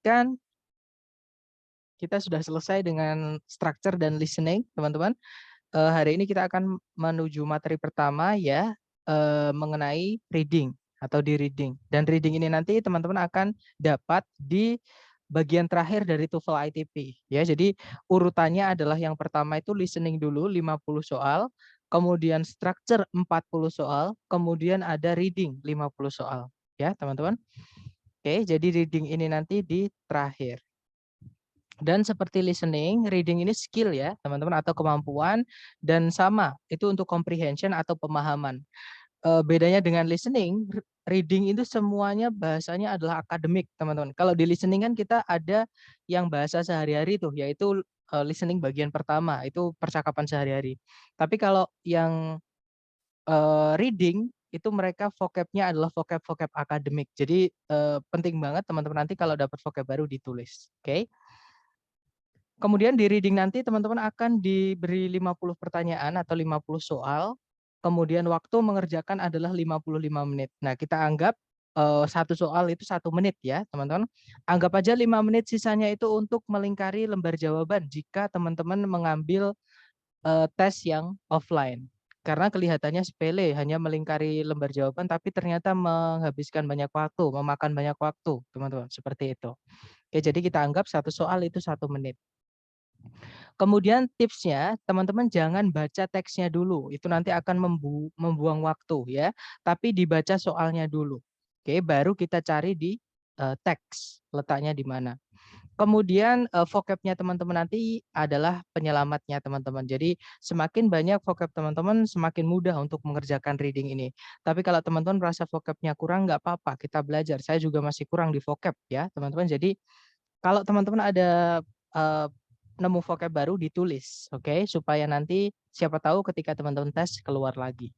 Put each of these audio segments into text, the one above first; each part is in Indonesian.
perhatikan, kita sudah selesai dengan structure dan listening, teman-teman. Hari ini kita akan menuju materi pertama ya, mengenai reading atau di reading. Dan reading ini nanti teman-teman akan dapat di bagian terakhir dari TOEFL ITP ya. Jadi urutannya adalah yang pertama itu listening dulu 50 soal, kemudian structure 40 soal, kemudian ada reading 50 soal ya, teman-teman. Oke, jadi reading ini nanti di terakhir. Dan seperti listening, reading ini skill ya, teman-teman, atau kemampuan, dan sama, itu untuk comprehension atau pemahaman. Bedanya dengan listening, reading itu semuanya bahasanya adalah akademik, teman-teman. Kalau di listening kan kita ada yang bahasa sehari-hari tuh, yaitu listening bagian pertama, itu percakapan sehari-hari. Tapi kalau yang reading, itu mereka vocabnya adalah vocab-vocab akademik. Jadi penting banget teman-teman nanti kalau dapat vocab baru ditulis. Oke. Kemudian di reading nanti teman-teman akan diberi 50 pertanyaan atau 50 soal. Kemudian waktu mengerjakan adalah 55 menit. Nah, kita anggap satu soal itu 1 menit ya, teman-teman. Anggap aja 5 menit sisanya itu untuk melingkari lembar jawaban jika teman-teman mengambil tes yang offline. Karena kelihatannya sepele, hanya melingkari lembar jawaban, tapi ternyata menghabiskan banyak waktu, memakan banyak waktu, teman-teman. Seperti itu. Oke, jadi kita anggap satu soal itu 1 menit. Kemudian tipsnya, teman-teman jangan baca teksnya dulu. Itu nanti akan membuang waktu ya. Tapi dibaca soalnya dulu. Oke, baru kita cari di teks letaknya di mana. Kemudian vocabnya teman-teman nanti adalah penyelamatnya teman-teman. Jadi semakin banyak vocab teman-teman, semakin mudah untuk mengerjakan reading ini. Tapi kalau teman-teman merasa vocabnya kurang, nggak apa-apa, kita belajar. Saya juga masih kurang di vocab ya teman-teman. Jadi kalau teman-teman ada eh, nemu vocab baru ditulis, oke, supaya nanti siapa tahu ketika teman-teman tes keluar lagi.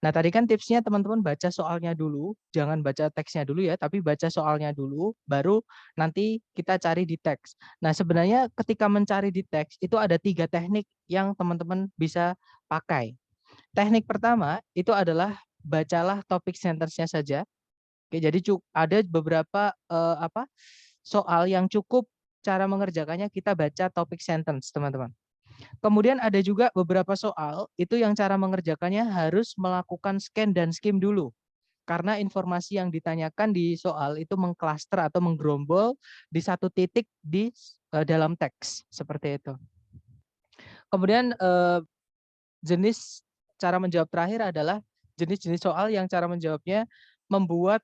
Nah, tadi kan tipsnya teman-teman baca soalnya dulu, jangan baca teksnya dulu ya, tapi baca soalnya dulu, baru nanti kita cari di teks. Nah, sebenarnya ketika mencari di teks itu ada 3 teknik yang teman-teman bisa pakai. Teknik pertama itu adalah bacalah topik sentence-nya saja. Oke, jadi ada beberapa soal yang cukup cara mengerjakannya kita baca topik sentence, teman-teman. Kemudian ada juga beberapa soal itu yang cara mengerjakannya harus melakukan scan dan skim dulu. Karena informasi yang ditanyakan di soal itu mengklaster atau menggerombol di satu titik di dalam teks seperti itu. Kemudian jenis cara menjawab terakhir adalah jenis-jenis soal yang cara menjawabnya membuat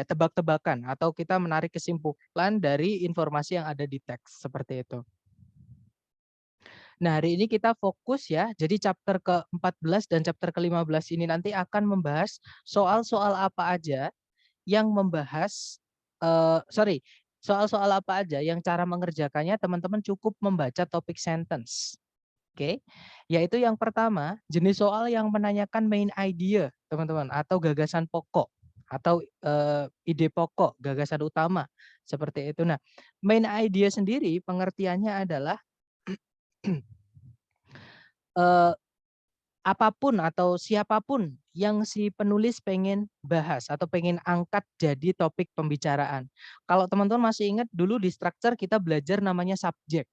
tebak-tebakan atau kita menarik kesimpulan dari informasi yang ada di teks seperti itu. Nah, hari ini kita fokus ya. Jadi chapter ke-14 dan chapter ke-15 ini nanti akan membahas soal-soal apa aja yang membahas soal-soal apa aja yang cara mengerjakannya teman-teman cukup membaca topik sentence. Oke. Yaitu yang pertama, jenis soal yang menanyakan main idea, teman-teman, atau gagasan pokok atau ide pokok, gagasan utama seperti itu. Nah, main idea sendiri pengertiannya adalah apapun atau siapapun yang si penulis pengen bahas atau pengen angkat jadi topik pembicaraan. Kalau teman-teman masih ingat dulu di structure kita belajar namanya subjek.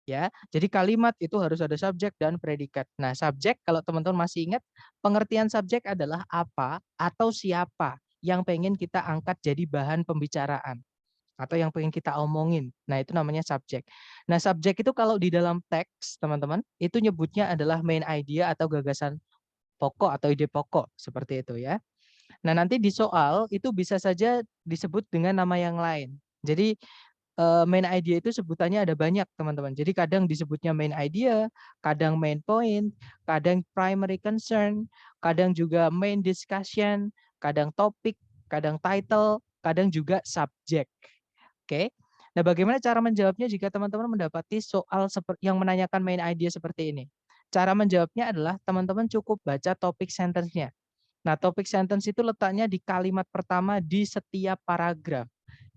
Ya, jadi kalimat itu harus ada subjek dan predikat. Nah, subjek kalau teman-teman masih ingat, pengertian subjek adalah apa atau siapa yang pengen kita angkat jadi bahan pembicaraan atau yang pengen kita omongin. Nah, itu namanya subjek. Nah, subjek itu kalau di dalam teks, teman-teman, itu nyebutnya adalah main idea atau gagasan pokok atau ide pokok, seperti itu ya. Nah, nanti di soal itu bisa saja disebut dengan nama yang lain. Jadi main idea itu sebutannya ada banyak, teman-teman. Jadi kadang disebutnya main idea, kadang main point, kadang primary concern, kadang juga main discussion, kadang topik, kadang title, kadang juga subject. Oke. Nah, bagaimana cara menjawabnya jika teman-teman mendapati soal yang menanyakan main idea seperti ini? Cara menjawabnya adalah teman-teman cukup baca topik sentence-nya. Nah, topik sentence itu letaknya di kalimat pertama di setiap paragraf.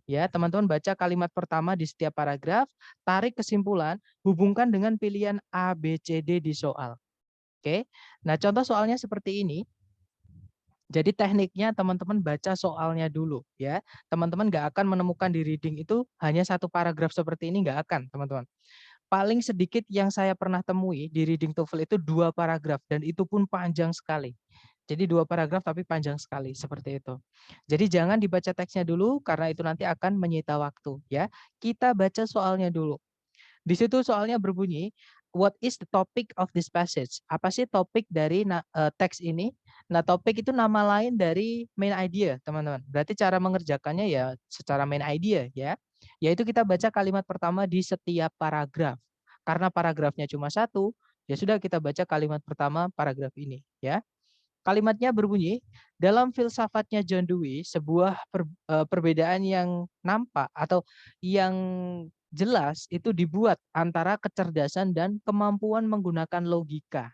Ya, teman-teman baca kalimat pertama di setiap paragraf, tarik kesimpulan, hubungkan dengan pilihan A, B, C, D di soal. Oke. Nah, contoh soalnya seperti ini. Jadi tekniknya teman-teman baca soalnya dulu ya. Teman-teman nggak akan menemukan di reading itu hanya satu paragraf seperti ini, nggak akan teman-teman. Paling sedikit yang saya pernah temui di reading TOEFL itu 2 paragraf dan itu pun panjang sekali. Jadi 2 paragraf tapi panjang sekali seperti itu. Jadi jangan dibaca teksnya dulu karena itu nanti akan menyita waktu ya. Kita baca soalnya dulu. Di situ soalnya berbunyi, what is the topic of this passage? Apa sih topik dari teks ini? Nah, topik itu nama lain dari main idea, teman-teman. Berarti cara mengerjakannya ya secara main idea ya. Yaitu kita baca kalimat pertama di setiap paragraf. Karena paragrafnya cuma satu, ya sudah kita baca kalimat pertama paragraf ini ya. Kalimatnya berbunyi, dalam filsafatnya John Dewey, sebuah perbedaan yang nampak atau yang jelas itu dibuat antara kecerdasan dan kemampuan menggunakan logika.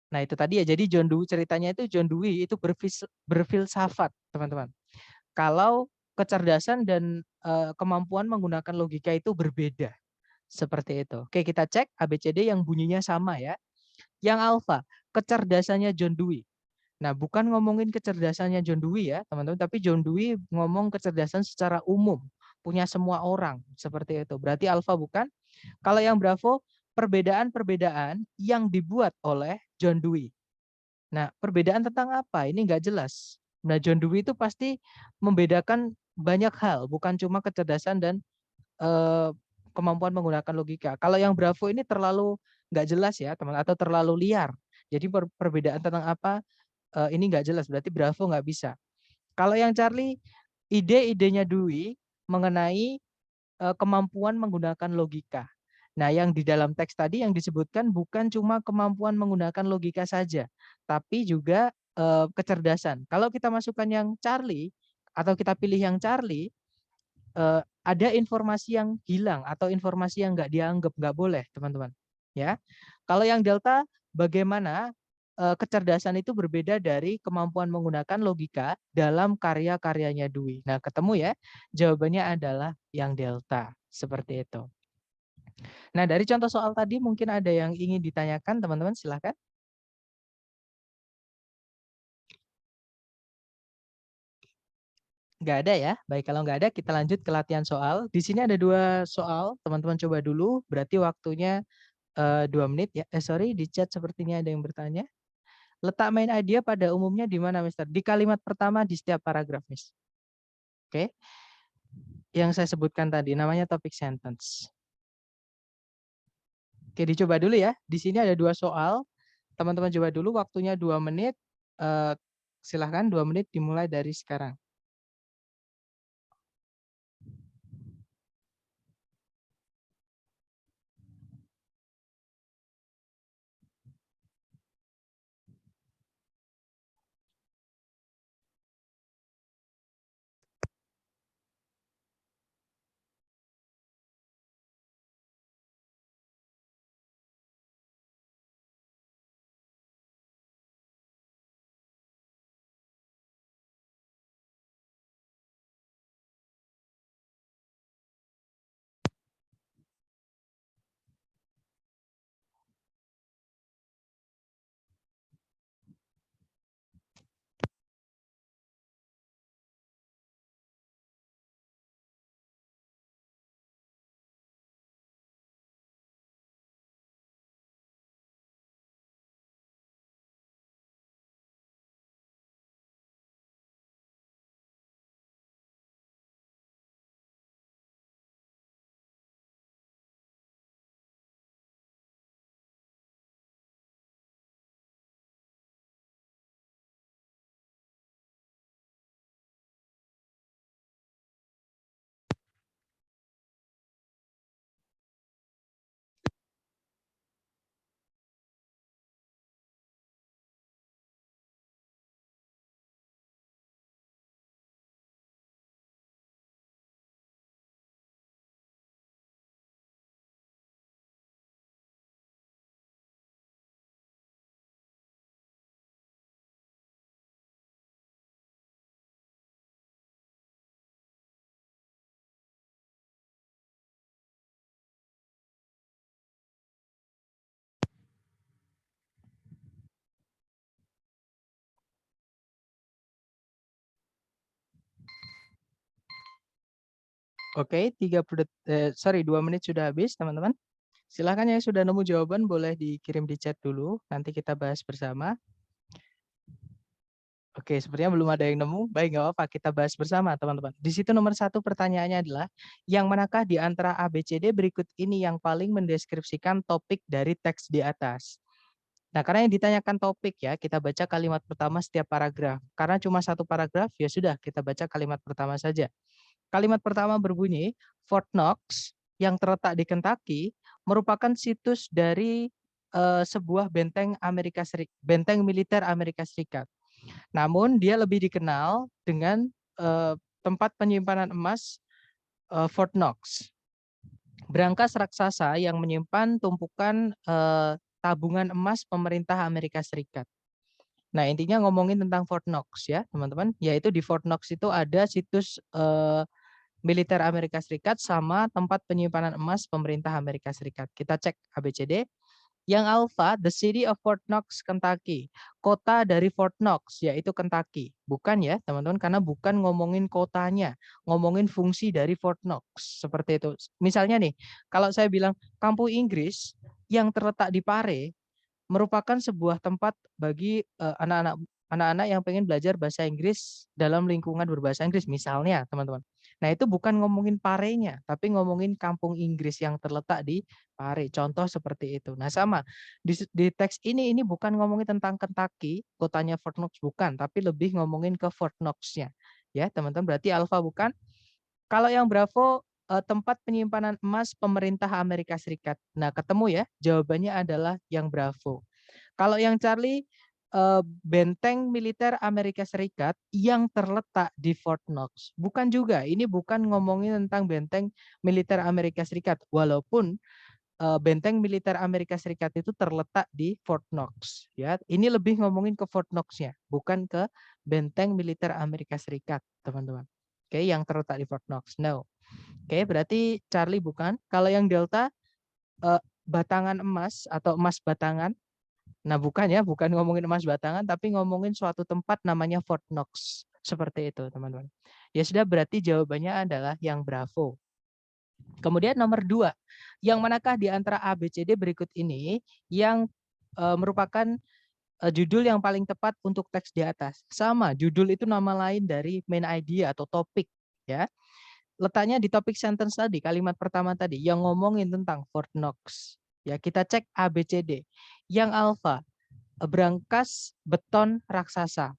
Nah itu tadi ya, jadi John Dewey ceritanya itu John Dewey itu berfilsafat, teman-teman. Kalau kecerdasan dan kemampuan menggunakan logika itu berbeda. Seperti itu. Oke, kita cek ABCD yang bunyinya sama ya. Yang alfa, kecerdasannya John Dewey. Nah, bukan ngomongin kecerdasannya John Dewey ya, teman-teman, tapi John Dewey ngomong kecerdasan secara umum, punya semua orang, seperti itu. Berarti alfa bukan? Kalau yang Bravo, perbedaan-perbedaan yang dibuat oleh John Dewey. Nah, perbedaan tentang apa? Ini nggak jelas. Nah, John Dewey itu pasti membedakan banyak hal, bukan cuma kecerdasan dan eh, kemampuan menggunakan logika. Kalau yang Bravo ini terlalu nggak jelas ya, teman, atau terlalu liar. Jadi perbedaan tentang apa ini nggak jelas, berarti Bravo nggak bisa. Kalau yang Charlie, ide-idenya Dewey mengenai kemampuan menggunakan logika. Nah, yang di dalam teks tadi yang disebutkan bukan cuma kemampuan menggunakan logika saja, tapi juga kecerdasan. Kalau kita masukkan yang Charlie atau kita pilih yang Charlie, ada informasi yang hilang atau informasi yang nggak dianggap, nggak boleh, teman-teman. Ya, kalau yang Delta, bagaimana kecerdasan itu berbeda dari kemampuan menggunakan logika dalam karya-karyanya Dewey. Nah, ketemu ya, jawabannya adalah yang Delta, seperti itu. Nah, dari contoh soal tadi mungkin ada yang ingin ditanyakan, teman-teman, silakan. Nggak ada ya? Baik, kalau nggak ada kita lanjut ke latihan soal. Di sini ada 2 soal, teman-teman coba dulu, berarti waktunya 2 menit ya. Sorry, di chat sepertinya ada yang bertanya. Letak main idea pada umumnya di mana, Mister? Di kalimat pertama di setiap paragraf, Miss. Oke. Yang saya sebutkan tadi namanya topic sentence. Oke, dicoba dulu ya. Di sini ada 2 soal. Teman-teman coba dulu, waktunya 2 menit. Silahkan 2 menit dimulai dari sekarang. Oke, 2 menit sudah habis, teman-teman. Silahkan yang sudah nemu jawaban boleh dikirim di chat dulu, nanti kita bahas bersama. Oke, sepertinya belum ada yang nemu. Baik, nggak apa-apa, kita bahas bersama, teman-teman. Di situ nomor 1 pertanyaannya adalah, yang manakah di antara A, B, C, D berikut ini yang paling mendeskripsikan topik dari teks di atas? Nah, karena yang ditanyakan topik ya, kita baca kalimat pertama setiap paragraf. Karena cuma satu paragraf, ya sudah, kita baca kalimat pertama saja. Kalimat pertama berbunyi, Fort Knox yang terletak di Kentucky merupakan situs dari sebuah benteng militer Amerika Serikat. Namun dia lebih dikenal dengan tempat penyimpanan emas Fort Knox. Berangkas raksasa yang menyimpan tumpukan tabungan emas pemerintah Amerika Serikat. Nah, intinya ngomongin tentang Fort Knox ya, teman-teman. Yaitu di Fort Knox itu ada situs militer Amerika Serikat sama tempat penyimpanan emas pemerintah Amerika Serikat. Kita cek ABCD. Yang alpha, the city of Fort Knox, Kentucky. Kota dari Fort Knox, yaitu Kentucky. Bukan ya, teman-teman, karena bukan ngomongin kotanya, ngomongin fungsi dari Fort Knox. Seperti itu. Misalnya nih, kalau saya bilang kampung Inggris yang terletak di Pare, merupakan sebuah tempat bagi anak-anak yang pengen belajar bahasa Inggris dalam lingkungan berbahasa Inggris, misalnya, teman-teman. Nah, itu bukan ngomongin Parenya, tapi ngomongin kampung Inggris yang terletak di Pare. Contoh seperti itu. Nah, sama di teks ini bukan ngomongin tentang Kentucky, kotanya Fort Knox, bukan, tapi lebih ngomongin ke Fort Knox-nya. Ya, teman-teman, berarti alfa bukan. Kalau yang Bravo tempat penyimpanan emas pemerintah Amerika Serikat. Nah, ketemu ya, jawabannya adalah yang Bravo. Kalau yang Charlie benteng militer Amerika Serikat yang terletak di Fort Knox. Bukan juga, ini bukan ngomongin tentang benteng militer Amerika Serikat. Walaupun benteng militer Amerika Serikat itu terletak di Fort Knox. Ya, ini lebih ngomongin ke Fort Knox-nya, bukan ke benteng militer Amerika Serikat, teman-teman. Oke, yang terletak di Fort Knox. No. Oke, berarti Charlie bukan. Kalau yang Delta batangan emas atau emas batangan. Nah, bukan ya, bukan ngomongin emas batangan, tapi ngomongin suatu tempat namanya Fort Knox. Seperti itu, teman-teman. Ya sudah, berarti jawabannya adalah yang Bravo. Kemudian nomor 2, yang manakah di antara A, B, C, D berikut ini yang merupakan judul yang paling tepat untuk teks di atas? Sama, judul itu nama lain dari main idea atau topik. Ya, letaknya di topik sentence tadi, kalimat pertama tadi, yang ngomongin tentang Fort Knox. Ya, kita cek A, B, C, D. Yang alpha, berangkas beton raksasa.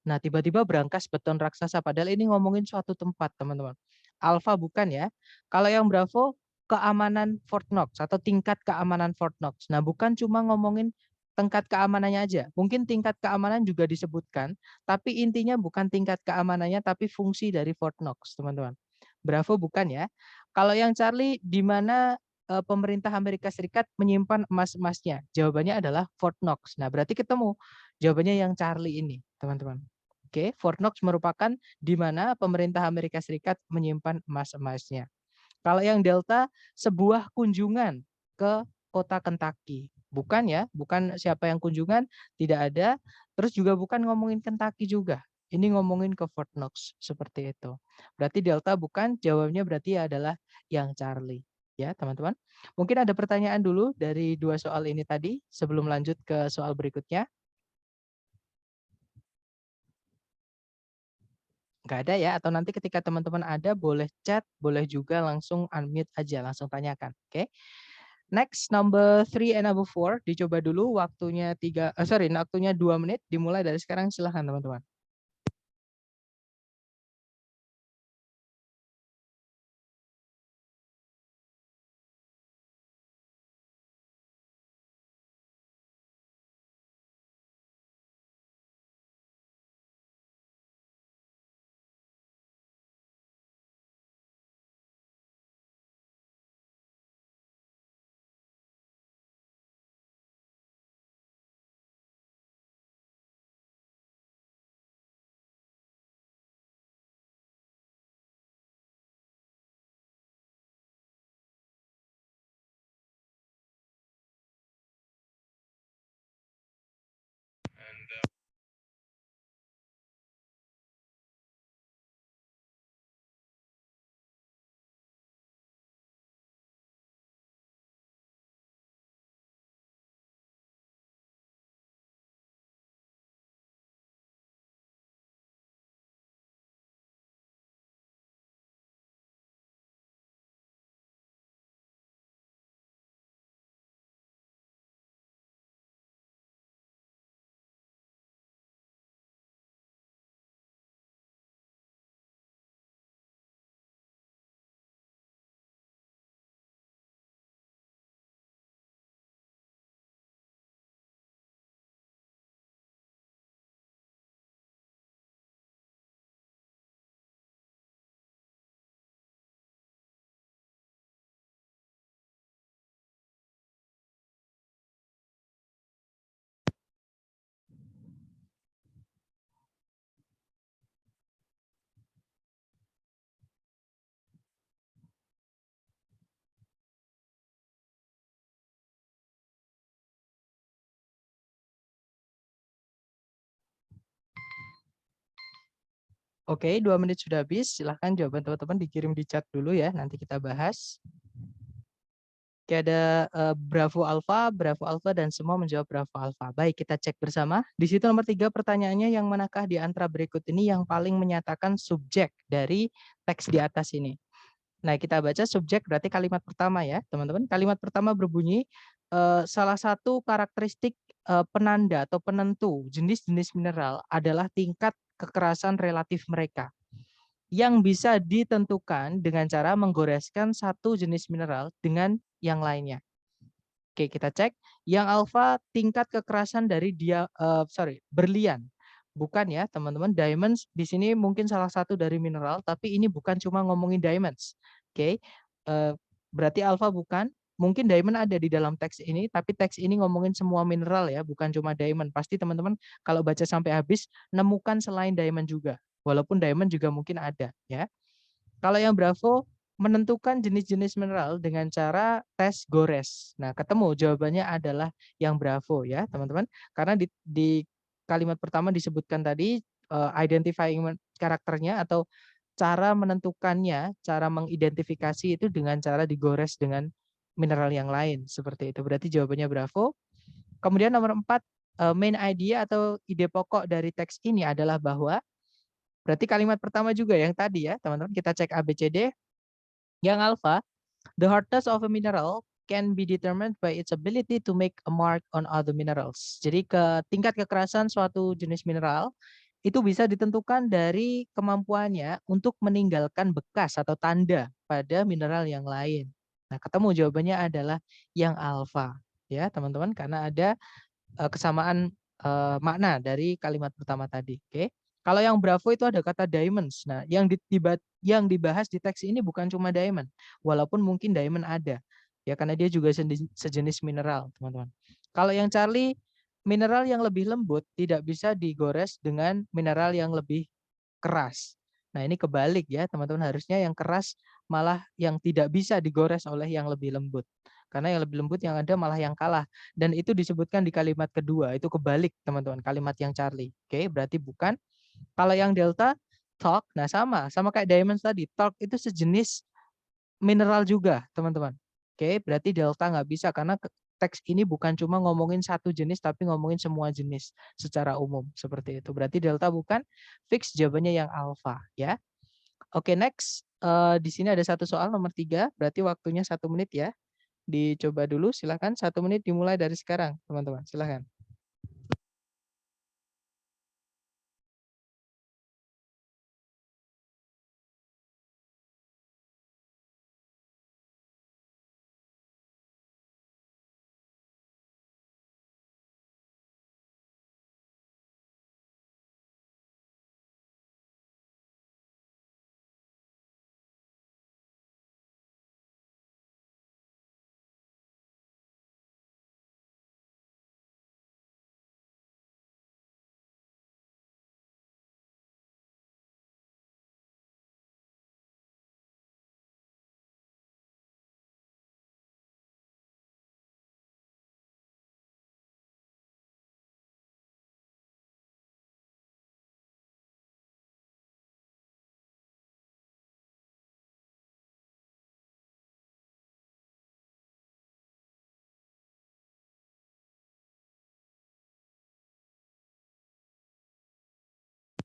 Nah, tiba-tiba berangkas beton raksasa, padahal ini ngomongin suatu tempat, teman-teman. Alpha bukan ya. Kalau yang Bravo, keamanan Fort Knox atau tingkat keamanan Fort Knox. Nah, bukan cuma ngomongin tingkat keamanannya aja. Mungkin tingkat keamanan juga disebutkan, tapi intinya bukan tingkat keamanannya, tapi fungsi dari Fort Knox, teman-teman. Bravo bukan ya. Kalau yang Charlie, di mana pemerintah Amerika Serikat menyimpan emas-emasnya? Jawabannya adalah Fort Knox. Nah, berarti ketemu jawabannya yang Charlie ini, teman-teman. Oke, Fort Knox merupakan di mana pemerintah Amerika Serikat menyimpan emas-emasnya. Kalau yang Delta, sebuah kunjungan ke kota Kentucky. Bukan ya, bukan siapa yang kunjungan, tidak ada. Terus juga bukan ngomongin Kentucky juga. Ini ngomongin ke Fort Knox, seperti itu. Berarti Delta bukan, jawabnya berarti adalah yang Charlie. Ya, teman-teman. Mungkin ada pertanyaan dulu dari 2 soal ini tadi, sebelum lanjut ke soal berikutnya. Nggak ada ya, atau nanti ketika teman-teman ada boleh chat, boleh juga langsung unmute aja, langsung tanyakan. Oke. Next, number 3 and number 4, dicoba dulu waktunya waktunya 2 menit, dimulai dari sekarang, silahkan teman-teman. Oke, 2 menit sudah habis. Silahkan jawaban teman-teman dikirim di chat dulu ya. Nanti kita bahas. Oke, ada Bravo Alpha, dan semua menjawab Bravo Alpha. Baik, kita cek bersama. Di situ nomor 3 pertanyaannya, yang manakah di antara berikut ini yang paling menyatakan subjek dari teks di atas ini? Nah, kita baca subjek berarti kalimat pertama ya, teman-teman. Kalimat pertama berbunyi, salah satu karakteristik penanda atau penentu jenis-jenis mineral adalah tingkat kekerasan relatif mereka, yang bisa ditentukan dengan cara menggoreskan satu jenis mineral dengan yang lainnya. Oke, kita cek. Yang alfa tingkat kekerasan dari berlian. Bukan ya, teman-teman. Diamonds di sini mungkin salah satu dari mineral, tapi ini bukan cuma ngomongin diamonds. Oke, berarti alfa bukan. Mungkin diamond ada di dalam teks ini, tapi teks ini ngomongin semua mineral ya, bukan cuma diamond. Pasti teman-teman kalau baca sampai habis nemukan selain diamond juga. Walaupun diamond juga mungkin ada ya. Kalau yang Bravo menentukan jenis-jenis mineral dengan cara tes gores. Nah, ketemu jawabannya adalah yang Bravo ya, teman-teman. Karena di kalimat pertama disebutkan tadi identifying karakternya atau cara menentukannya, cara mengidentifikasi itu dengan cara digores dengan mineral yang lain seperti itu. Berarti jawabannya Bravo. Kemudian nomor 4, main idea atau ide pokok dari teks ini adalah bahwa, berarti kalimat pertama juga yang tadi ya, teman-teman, kita cek ABCD. Yang alpha, the hardness of a mineral can be determined by its ability to make a mark on other minerals. Jadi tingkat kekerasan suatu jenis mineral itu bisa ditentukan dari kemampuannya untuk meninggalkan bekas atau tanda pada mineral yang lain. Nah, ketemu jawabannya adalah yang alpha ya, teman-teman, karena ada kesamaan makna dari kalimat pertama tadi. Oke. Kalau yang Bravo itu ada kata diamonds. Nah, yang dibahas di teks ini bukan cuma diamond, walaupun mungkin diamond ada. Ya, karena dia juga sejenis mineral, teman-teman. Kalau yang Charlie, mineral yang lebih lembut tidak bisa digores dengan mineral yang lebih keras. Nah, ini kebalik ya, teman-teman. Harusnya yang keras malah yang tidak bisa digores oleh yang lebih lembut. Karena yang lebih lembut yang ada malah yang kalah. Dan itu disebutkan di kalimat kedua. Itu kebalik, teman-teman. Kalimat yang Charlie. Oke, berarti bukan. Kalau yang Delta, talk. Nah, sama kayak diamonds tadi. Talk itu sejenis mineral juga, teman-teman. Oke, berarti Delta nggak bisa karena teks ini bukan cuma ngomongin satu jenis, tapi ngomongin semua jenis secara umum. Seperti itu. Berarti Delta bukan. Fix jawabannya yang alpha. Ya. Oke, next. Di sini ada satu soal nomor 3. Berarti waktunya 1 menit ya. Dicoba dulu, silahkan. 1 menit dimulai dari sekarang, teman-teman. Silahkan.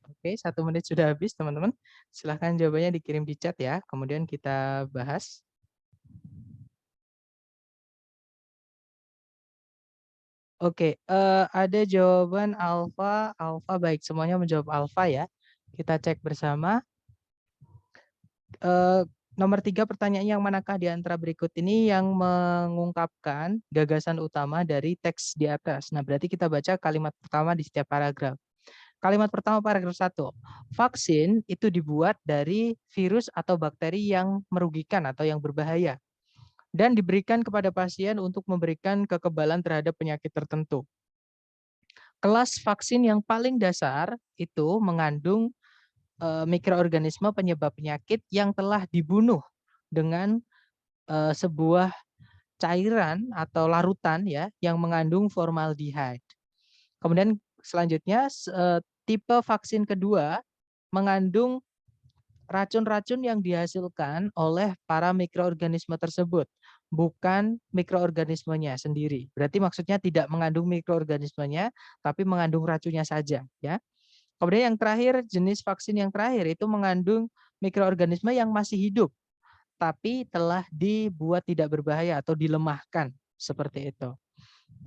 Oke, 1 menit sudah habis, teman-teman. Silahkan jawabannya dikirim di chat ya. Kemudian kita bahas. Oke, ada jawaban alfa, alfa, baik, semuanya menjawab alfa ya. Kita cek bersama. Nomor 3 pertanyaan, yang manakah di antara berikut ini yang mengungkapkan gagasan utama dari teks di atas? Nah, berarti kita baca kalimat pertama di setiap paragraf. Kalimat pertama paragraf 1. Vaksin itu dibuat dari virus atau bakteri yang merugikan atau yang berbahaya dan diberikan kepada pasien untuk memberikan kekebalan terhadap penyakit tertentu. Kelas vaksin yang paling dasar itu mengandung mikroorganisme penyebab penyakit yang telah dibunuh dengan sebuah cairan atau larutan ya yang mengandung formaldehyde. Kemudian selanjutnya tipe vaksin kedua mengandung racun-racun yang dihasilkan oleh para mikroorganisme tersebut, bukan mikroorganismenya sendiri. Berarti maksudnya tidak mengandung mikroorganismenya, tapi mengandung racunnya saja, ya. Kemudian yang terakhir, jenis vaksin yang terakhir itu mengandung mikroorganisme yang masih hidup, tapi telah dibuat tidak berbahaya atau dilemahkan, seperti itu.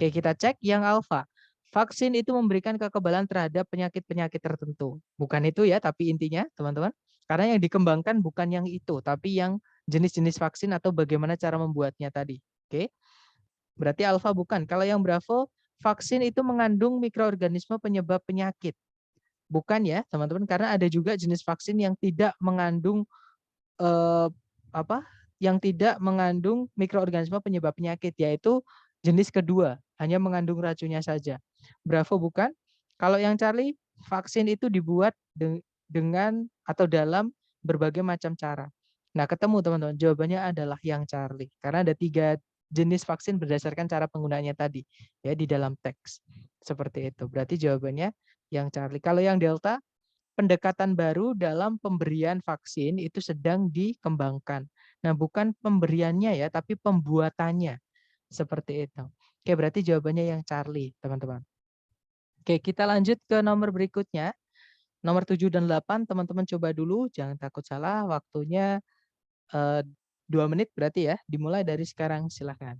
Oke, kita cek yang alfa. Vaksin itu memberikan kekebalan terhadap penyakit-penyakit tertentu. Bukan itu ya, tapi intinya teman-teman. Karena yang dikembangkan bukan yang itu, tapi yang jenis-jenis vaksin atau bagaimana cara membuatnya tadi. Oke, berarti alfa bukan. Kalau yang bravo, vaksin itu mengandung mikroorganisme penyebab penyakit. Bukan ya teman-teman, karena ada juga jenis vaksin yang tidak mengandung eh, apa? Yang tidak mengandung mikroorganisme penyebab penyakit, yaitu jenis kedua, hanya mengandung racunnya saja. Bravo bukan. Kalau yang Charlie, vaksin itu dibuat dengan atau dalam berbagai macam cara. Nah, ketemu teman-teman, jawabannya adalah yang Charlie. Karena ada 3 jenis vaksin berdasarkan cara penggunaannya tadi, ya di dalam teks. Seperti itu. Berarti jawabannya yang Charlie. Kalau yang Delta, pendekatan baru dalam pemberian vaksin itu sedang dikembangkan. Nah, bukan pemberiannya ya, tapi pembuatannya. Seperti itu. Oke, berarti jawabannya yang Charlie, teman-teman. Oke, kita lanjut ke nomor berikutnya. Nomor 7 dan 8, teman-teman coba dulu, jangan takut salah. Waktunya 2 menit berarti ya. Dimulai dari sekarang, silakan.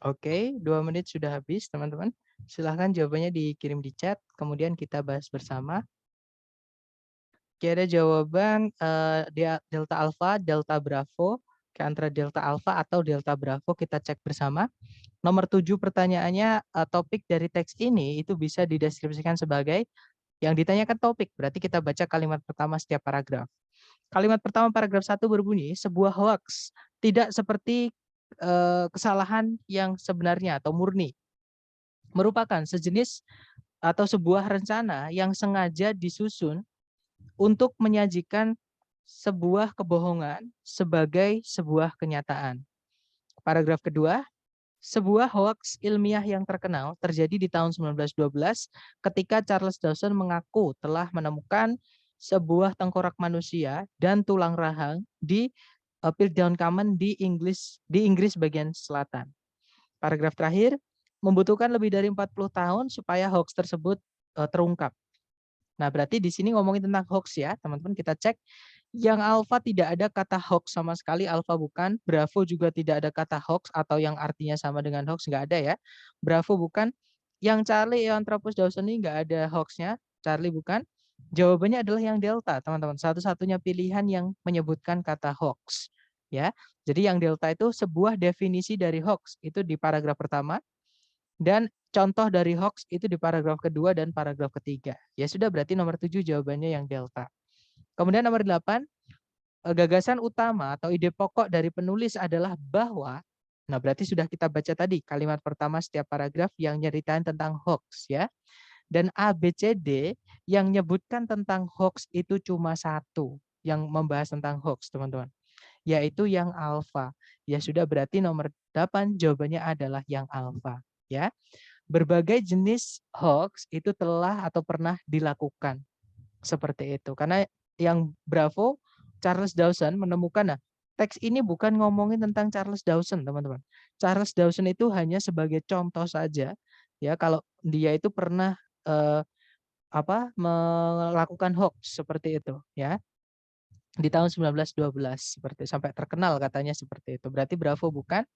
Oke, 2 menit sudah habis, teman-teman. Silahkan jawabannya dikirim di chat, kemudian kita bahas bersama. Oke, ada jawaban Delta Alpha, Delta Bravo, ke antara Delta Alpha atau Delta Bravo, kita cek bersama. Nomor 7 pertanyaannya, topik dari teks ini itu bisa dideskripsikan sebagai yang ditanyakan topik, berarti kita baca kalimat pertama setiap paragraf. Kalimat pertama paragraf 1 berbunyi, sebuah hoax tidak seperti kesalahan yang sebenarnya atau murni, merupakan sejenis atau sebuah rencana yang sengaja disusun untuk menyajikan sebuah kebohongan sebagai sebuah kenyataan. Paragraf kedua, sebuah hoaks ilmiah yang terkenal terjadi di tahun 1912 ketika Charles Dawson mengaku telah menemukan sebuah tengkorak manusia dan tulang rahang di Piltdown Common di Inggris bagian selatan. Paragraf terakhir, membutuhkan lebih dari 40 tahun supaya hoax tersebut terungkap. Nah, berarti di sini ngomongin tentang hoax ya, teman-teman, kita cek Yang alpha tidak ada kata hoax sama sekali, alpha bukan. Bravo juga tidak ada kata hoax atau yang artinya sama dengan hoax, nggak ada ya. Bravo bukan. Yang Charlie, yang Anthropus Dawson ini nggak ada hoaxnya. Charlie bukan. Jawabannya adalah yang delta, teman-teman. Satu-satunya pilihan yang menyebutkan kata hoax. Ya, jadi yang delta itu sebuah definisi dari hoax itu di paragraf pertama dan contoh dari hoax itu di paragraf kedua dan paragraf ketiga. Ya sudah, berarti nomor 7 jawabannya yang delta. Kemudian nomor 8, gagasan utama atau ide pokok dari penulis adalah bahwa, nah berarti sudah kita baca tadi kalimat pertama setiap paragraf yang nyeritain tentang hoax ya. Dan A, B, C, D yang nyebutkan tentang hoax itu cuma satu yang membahas tentang hoax, teman-teman. Yaitu yang alfa. Ya sudah, berarti nomor 8 jawabannya adalah yang alfa. Ya, berbagai jenis hoax itu telah atau pernah dilakukan seperti itu. Karena yang Bravo, Charles Dawson menemukan, nah, teks ini bukan ngomongin tentang Charles Dawson, teman-teman. Charles Dawson itu hanya sebagai contoh saja, ya, kalau dia itu pernah melakukan hoax seperti itu, ya, di tahun 1912 seperti sampai terkenal katanya seperti itu. Berarti Bravo bukan.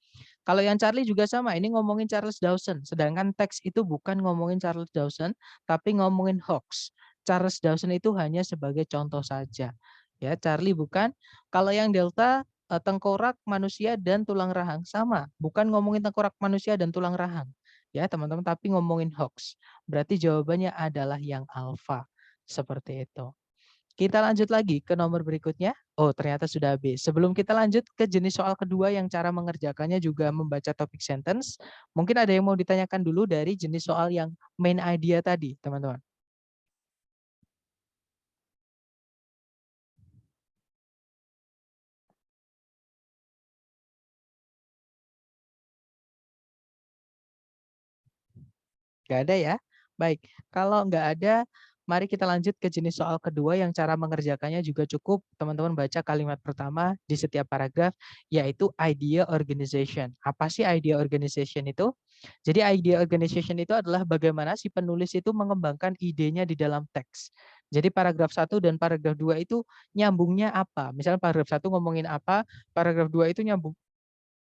Kalau yang Charlie juga sama, ini ngomongin Charles Dawson. Sedangkan teks itu bukan ngomongin Charles Dawson, tapi ngomongin hoax. Charles Dawson itu hanya sebagai contoh saja. Ya, Charlie bukan. Kalau yang Delta, tengkorak manusia dan tulang rahang sama, bukan ngomongin tengkorak manusia dan tulang rahang. Ya, teman-teman, tapi ngomongin hoax. Berarti jawabannya adalah yang alfa. Seperti itu. Kita lanjut lagi ke nomor berikutnya. Oh, ternyata sudah habis. Sebelum kita lanjut ke jenis soal kedua yang cara mengerjakannya juga membaca topik sentence, mungkin ada yang mau ditanyakan dulu dari jenis soal yang main idea tadi, teman-teman. Nggak ada ya? Baik, kalau nggak ada, mari kita lanjut ke jenis soal kedua yang cara mengerjakannya juga cukup. Teman-teman baca kalimat pertama di setiap paragraf, yaitu idea organization. Apa sih idea organization itu? Jadi idea organization itu adalah bagaimana si penulis itu mengembangkan idenya di dalam teks. Jadi paragraf 1 dan paragraf 2 itu nyambungnya apa? Misalnya paragraf 1 ngomongin apa, paragraf 2 itu nyambung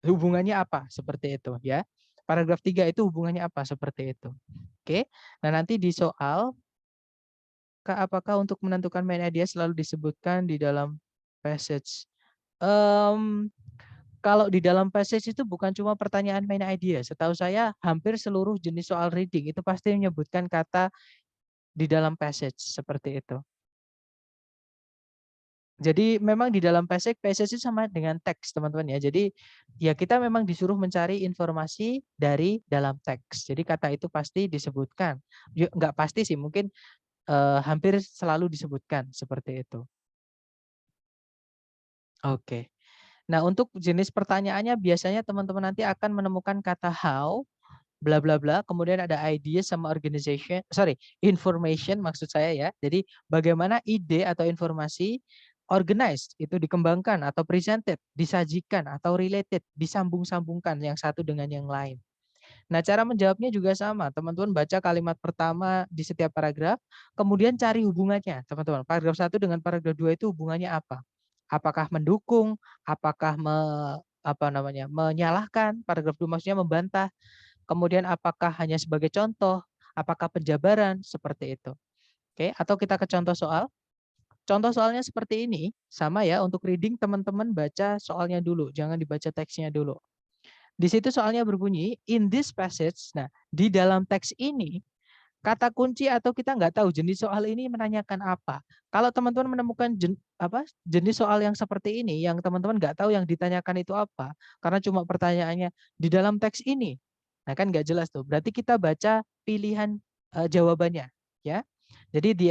hubungannya apa? Seperti itu ya. Paragraf 3 itu hubungannya apa? Seperti itu. Oke. Nah, nanti di soal, apakah untuk menentukan main idea selalu disebutkan di dalam passage? Um, Kalau di dalam passage itu bukan cuma pertanyaan main idea. Setahu saya hampir seluruh jenis soal reading itu pasti menyebutkan kata di dalam passage seperti itu. Jadi memang di dalam passage itu sama dengan teks, teman-teman ya. Jadi ya kita memang disuruh mencari informasi dari dalam teks. Jadi kata itu pasti disebutkan. Nggak pasti sih, mungkin hampir selalu disebutkan seperti itu. Oke. Nah, untuk jenis pertanyaannya biasanya teman-teman nanti akan menemukan kata how, bla bla bla, kemudian ada idea sama organization, sorry, information maksud saya ya. Jadi bagaimana ide atau informasi organized itu dikembangkan atau presented, disajikan atau related, disambung-sambungkan yang satu dengan yang lain. Nah, cara menjawabnya juga sama. Teman-teman baca kalimat pertama di setiap paragraf, kemudian cari hubungannya, teman-teman. Paragraf 1 dengan paragraf 2 itu hubungannya apa? Apakah mendukung? Apakah menyalahkan? Paragraf 2 maksudnya membantah. Kemudian apakah hanya sebagai contoh? Apakah penjabaran? Seperti itu. Oke, atau kita ke contoh soal. Contoh soalnya seperti ini, sama ya, untuk reading teman-teman baca soalnya dulu, jangan dibaca teksnya dulu. Di situ soalnya berbunyi, in this passage, nah di dalam teks ini, kata kunci atau kita nggak tahu jenis soal ini menanyakan apa. Kalau teman-teman menemukan jenis soal yang seperti ini, yang teman-teman nggak tahu yang ditanyakan itu apa, karena cuma pertanyaannya di dalam teks ini, nah kan nggak jelas tuh. Berarti kita baca pilihan jawabannya, ya. Jadi the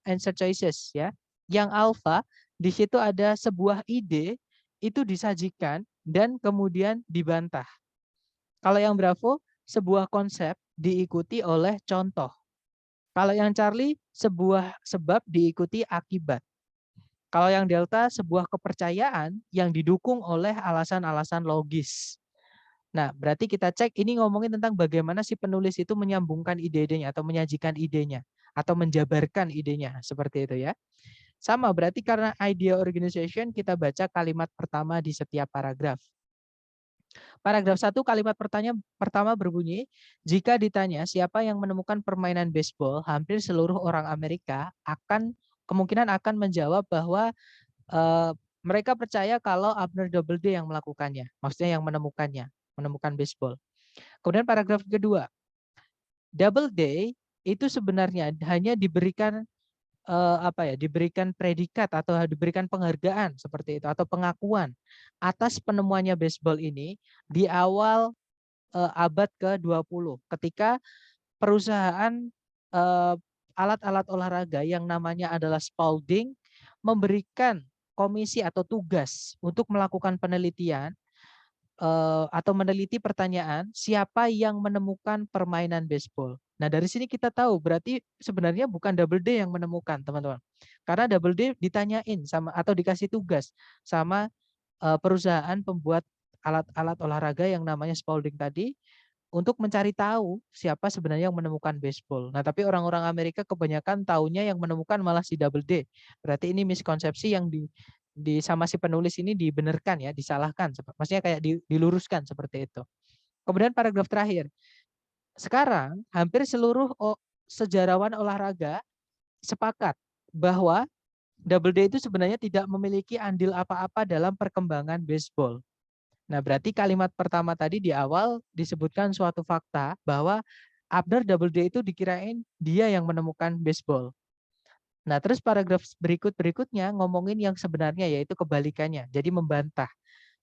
answer choices ya. Yang alpha di situ ada sebuah ide itu disajikan dan kemudian dibantah. Kalau yang Bravo, sebuah konsep diikuti oleh contoh. Kalau yang Charlie, sebuah sebab diikuti akibat. Kalau yang Delta, sebuah kepercayaan yang didukung oleh alasan-alasan logis. Nah, berarti kita cek ini ngomongin tentang bagaimana si penulis itu menyambungkan ide-idenya atau menyajikan idenya atau menjabarkan idenya, seperti itu ya. Sama, berarti karena idea organization kita baca kalimat pertama di setiap paragraf. Paragraf 1 kalimat pertama berbunyi, jika ditanya siapa yang menemukan permainan baseball, hampir seluruh orang Amerika kemungkinan akan menjawab bahwa mereka percaya kalau Abner Doubleday yang melakukannya, maksudnya yang menemukan baseball. Kemudian paragraf kedua, Doubleday itu sebenarnya hanya diberikan diberikan predikat atau diberikan penghargaan seperti itu atau pengakuan atas penemuannya baseball ini di awal abad ke-20 ketika perusahaan alat-alat olahraga yang namanya adalah Spalding memberikan komisi atau tugas untuk melakukan penelitian atau meneliti pertanyaan siapa yang menemukan permainan baseball. Nah, dari sini kita tahu berarti sebenarnya bukan Doubleday yang menemukan, teman-teman. Karena Doubleday ditanyain sama atau dikasih tugas sama perusahaan pembuat alat-alat olahraga yang namanya Spalding tadi untuk mencari tahu siapa sebenarnya yang menemukan baseball. Nah, tapi orang-orang Amerika kebanyakan taunya yang menemukan malah si Doubleday. Berarti ini miskonsepsi yang sama si penulis ini dibenarkan ya, disalahkan. Maksudnya kayak diluruskan seperti itu. Kemudian paragraf terakhir. Sekarang hampir seluruh sejarawan olahraga sepakat bahwa Doubleday itu sebenarnya tidak memiliki andil apa-apa dalam perkembangan baseball. Nah, berarti kalimat pertama tadi di awal disebutkan suatu fakta bahwa Abner Doubleday itu dikirain dia yang menemukan baseball. Nah, terus paragraf berikutnya ngomongin yang sebenarnya yaitu kebalikannya. Jadi membantah.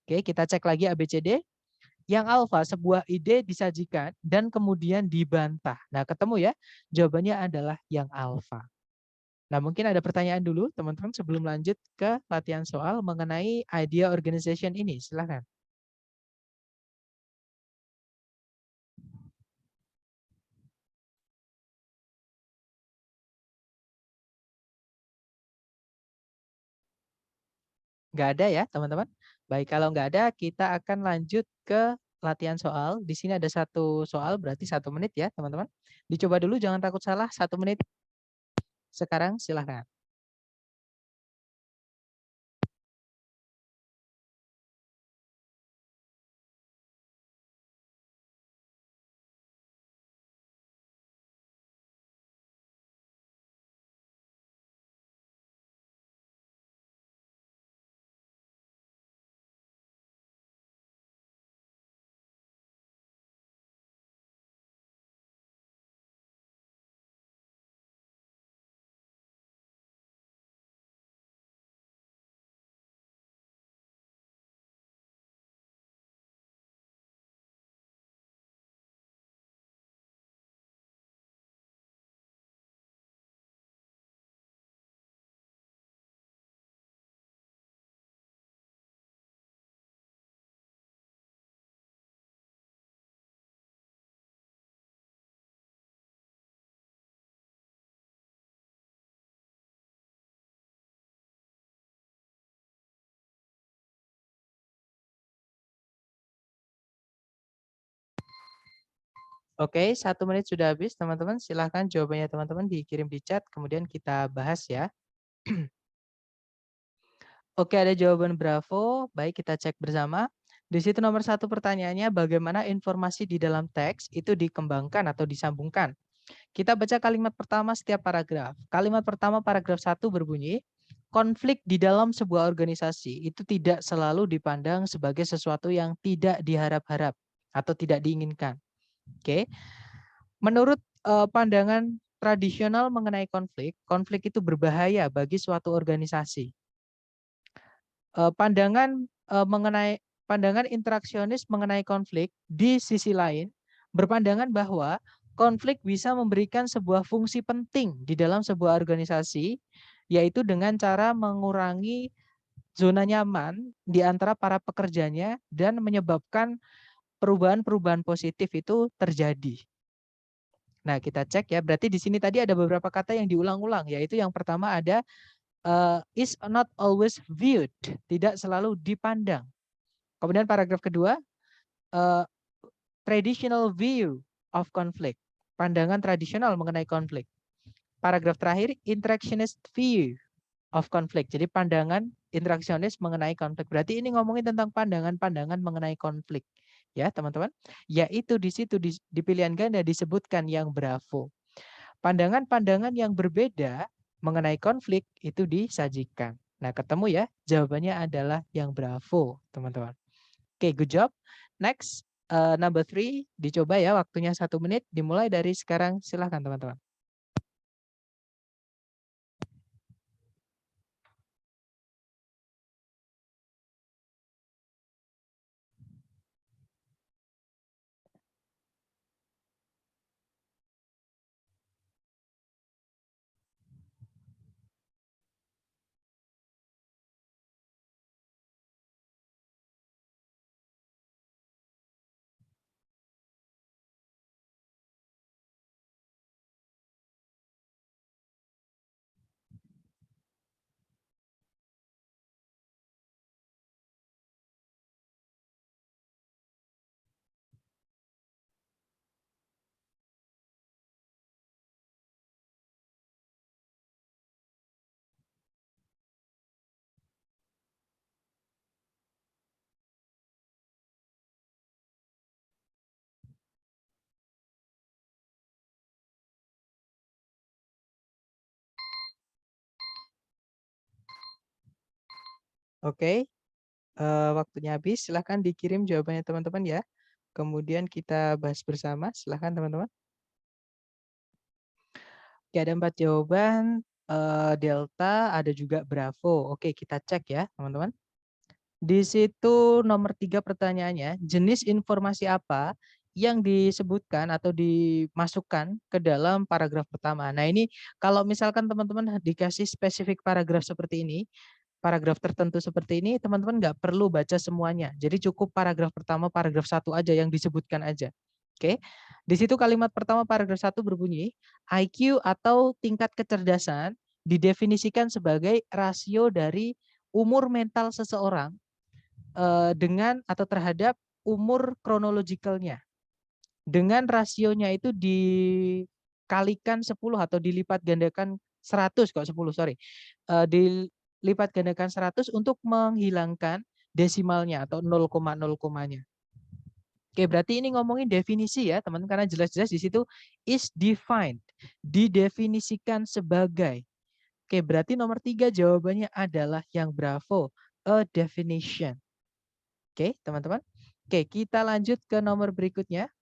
Oke, kita cek lagi ABCD. Yang alfa sebuah ide disajikan dan kemudian dibantah. Nah, ketemu ya. Jawabannya adalah yang alfa. Nah, mungkin ada pertanyaan dulu teman-teman sebelum lanjut ke latihan soal mengenai idea organization ini. Silakan. Nggak ada ya, teman-teman? Baik, kalau nggak ada, kita akan lanjut ke latihan soal. Di sini ada satu soal, berarti 1 menit ya, teman-teman. Dicoba dulu, jangan takut salah. 1 menit. Sekarang silahkan. Oke, 1 menit sudah habis, teman-teman. Silahkan jawabannya teman-teman dikirim di chat, kemudian kita bahas ya. Oke, ada jawaban Bravo. Baik, kita cek bersama. Di situ nomor 1 pertanyaannya, bagaimana informasi di dalam teks itu dikembangkan atau disambungkan. Kita baca kalimat pertama setiap paragraf. Kalimat pertama paragraf 1 berbunyi, konflik di dalam sebuah organisasi itu tidak selalu dipandang sebagai sesuatu yang tidak diharap-harap atau tidak diinginkan. Oke. Menurut pandangan tradisional mengenai konflik, konflik itu berbahaya bagi suatu organisasi. Pandangan interaksionis mengenai konflik di sisi lain berpandangan bahwa konflik bisa memberikan sebuah fungsi penting di dalam sebuah organisasi, yaitu dengan cara mengurangi zona nyaman di antara para pekerjanya dan menyebabkan perubahan-perubahan positif itu terjadi. Nah, kita cek ya, berarti di sini tadi ada beberapa kata yang diulang-ulang, yaitu yang pertama ada is not always viewed, tidak selalu dipandang. Kemudian paragraf kedua, traditional view of conflict, pandangan tradisional mengenai konflik. Paragraf terakhir, interactionist view, of conflict. Jadi pandangan interaksionis mengenai konflik. Berarti ini ngomongin tentang pandangan-pandangan mengenai konflik. Ya, teman-teman. Yaitu di situ di pilihan ganda disebutkan yang bravo. Pandangan-pandangan yang berbeda mengenai konflik itu disajikan. Nah, ketemu ya, jawabannya adalah yang bravo, teman-teman. Oke, good job. Next, number 3, dicoba ya, waktunya 1 menit, dimulai dari sekarang, silahkan teman-teman. Oke, waktunya habis, silahkan dikirim jawabannya teman-teman ya. Kemudian kita bahas bersama, silahkan teman-teman. Oke, ada 4 jawaban, delta, ada juga bravo. Oke, kita cek ya teman-teman. Di situ nomor 3 pertanyaannya, jenis informasi apa yang disebutkan atau dimasukkan ke dalam paragraf pertama. Nah ini kalau misalkan teman-teman dikasih spesifik paragraf seperti ini, paragraf tertentu seperti ini, teman-teman nggak perlu baca semuanya. Jadi cukup paragraf pertama, paragraf 1 aja yang disebutkan aja. Oke, di situ kalimat pertama paragraf 1 berbunyi, IQ atau tingkat kecerdasan didefinisikan sebagai rasio dari umur mental seseorang dengan atau terhadap umur kronologikalnya. Dengan rasionya itu dikalikan 10 atau dilipat gandakan 100 kok 10 sorry. Dilipat gandakan 100 untuk menghilangkan desimalnya atau 0,0 komanya. Oke, berarti ini ngomongin definisi ya, teman-teman, karena jelas-jelas di situ is defined, didefinisikan sebagai. Oke, berarti nomor 3 jawabannya adalah yang bravo, a definition. Oke, teman-teman. Oke, kita lanjut ke nomor berikutnya.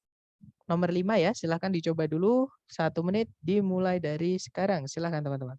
Nomor 5 ya, silahkan dicoba dulu. 1 menit dimulai dari sekarang. Silahkan teman-teman.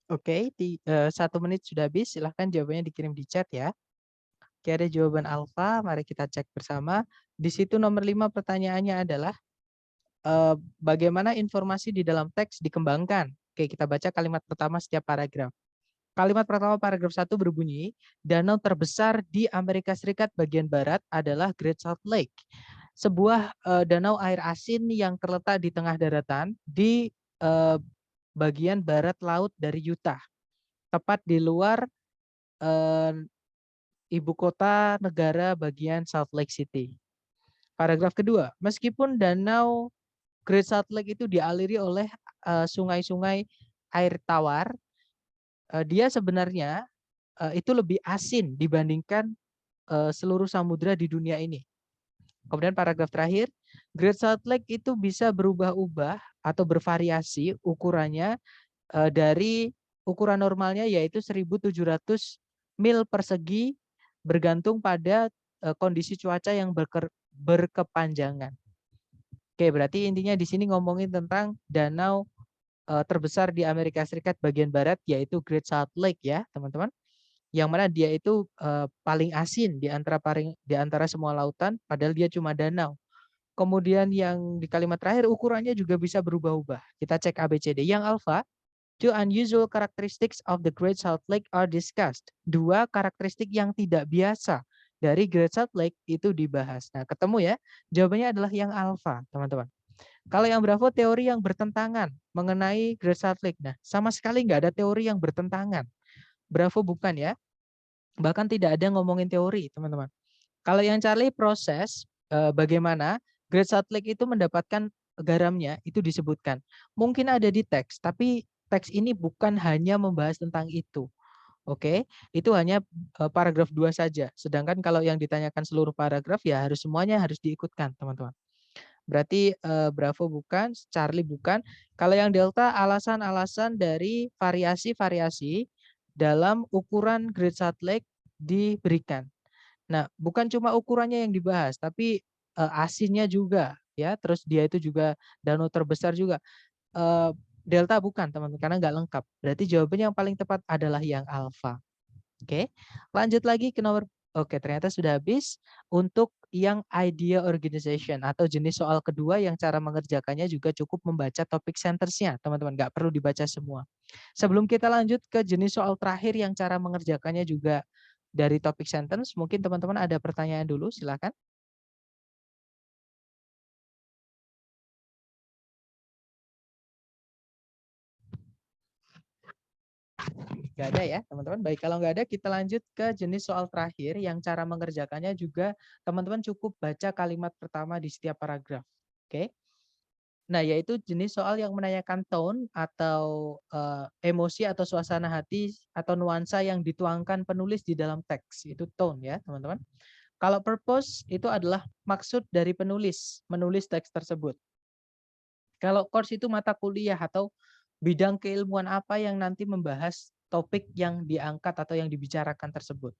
Oke, 1 menit sudah habis. Silahkan jawabannya dikirim di chat ya. Oke, ada jawaban alfa. Mari kita cek bersama. Di situ nomor 5 pertanyaannya adalah bagaimana informasi di dalam teks dikembangkan. Oke, kita baca kalimat pertama setiap paragraf. Kalimat pertama paragraf 1 berbunyi, danau terbesar di Amerika Serikat bagian barat adalah Great Salt Lake. Sebuah danau air asin yang terletak di tengah daratan di bagian barat laut dari Utah. Tepat di luar ibu kota negara bagian Salt Lake City. Paragraf kedua, meskipun danau Great Salt Lake itu dialiri oleh sungai-sungai air tawar, dia sebenarnya itu lebih asin dibandingkan seluruh samudra di dunia ini. Kemudian paragraf terakhir, Great Salt Lake itu bisa berubah-ubah atau bervariasi ukurannya dari ukuran normalnya yaitu 1.700 mil persegi bergantung pada kondisi cuaca yang berkepanjangan. Oke, berarti intinya di sini ngomongin tentang danau terbesar di Amerika Serikat bagian barat yaitu Great Salt Lake ya, teman-teman. Yang mana dia itu paling asin di antara semua lautan padahal dia cuma danau. Kemudian yang di kalimat terakhir ukurannya juga bisa berubah-ubah. Kita cek ABCD. Yang alfa, two unusual characteristics of the Great Salt Lake are discussed. Dua karakteristik yang tidak biasa dari Great Salt Lake itu dibahas. Nah, ketemu ya. Jawabannya adalah yang alfa, teman-teman. Kalau yang Bravo teori yang bertentangan mengenai Great Salt Lake. Nah, sama sekali nggak ada teori yang bertentangan. Bravo bukan ya. Bahkan tidak ada ngomongin teori, teman-teman. Kalau yang Charlie proses bagaimana Great Salt Lake itu mendapatkan garamnya itu disebutkan. Mungkin ada di teks, tapi teks ini bukan hanya membahas tentang itu. Oke, itu hanya paragraf 2 saja. Sedangkan kalau yang ditanyakan seluruh paragraf ya harus semuanya harus diikutkan, teman-teman. Berarti Bravo bukan, Charlie bukan. Kalau yang Delta alasan-alasan dari variasi-variasi dalam ukuran Great Salt Lake diberikan. Nah, bukan cuma ukurannya yang dibahas, tapi asinnya juga ya. Terus dia itu juga danau terbesar juga. Delta bukan, teman-teman, karena nggak lengkap. Berarti jawabannya yang paling tepat adalah yang alfa. Oke, lanjut lagi ke nomor. Oke, ternyata sudah habis untuk yang idea organization atau jenis soal kedua yang cara mengerjakannya juga cukup membaca topik sentersnya, teman-teman. Nggak perlu dibaca semua. Sebelum kita lanjut ke jenis soal terakhir yang cara mengerjakannya juga dari topik sentence, mungkin teman-teman ada pertanyaan dulu, silakan. Nggak ada ya, teman-teman. Baik, kalau nggak ada, kita lanjut ke jenis soal terakhir yang cara mengerjakannya juga teman-teman cukup baca kalimat pertama di setiap paragraf. Oke. Nah, yaitu jenis soal yang menanyakan tone atau emosi atau suasana hati atau nuansa yang dituangkan penulis di dalam teks. Itu tone ya, teman-teman. Kalau purpose itu adalah maksud dari penulis, menulis teks tersebut. Kalau course itu mata kuliah atau bidang keilmuan apa yang nanti membahas topik yang diangkat atau yang dibicarakan tersebut.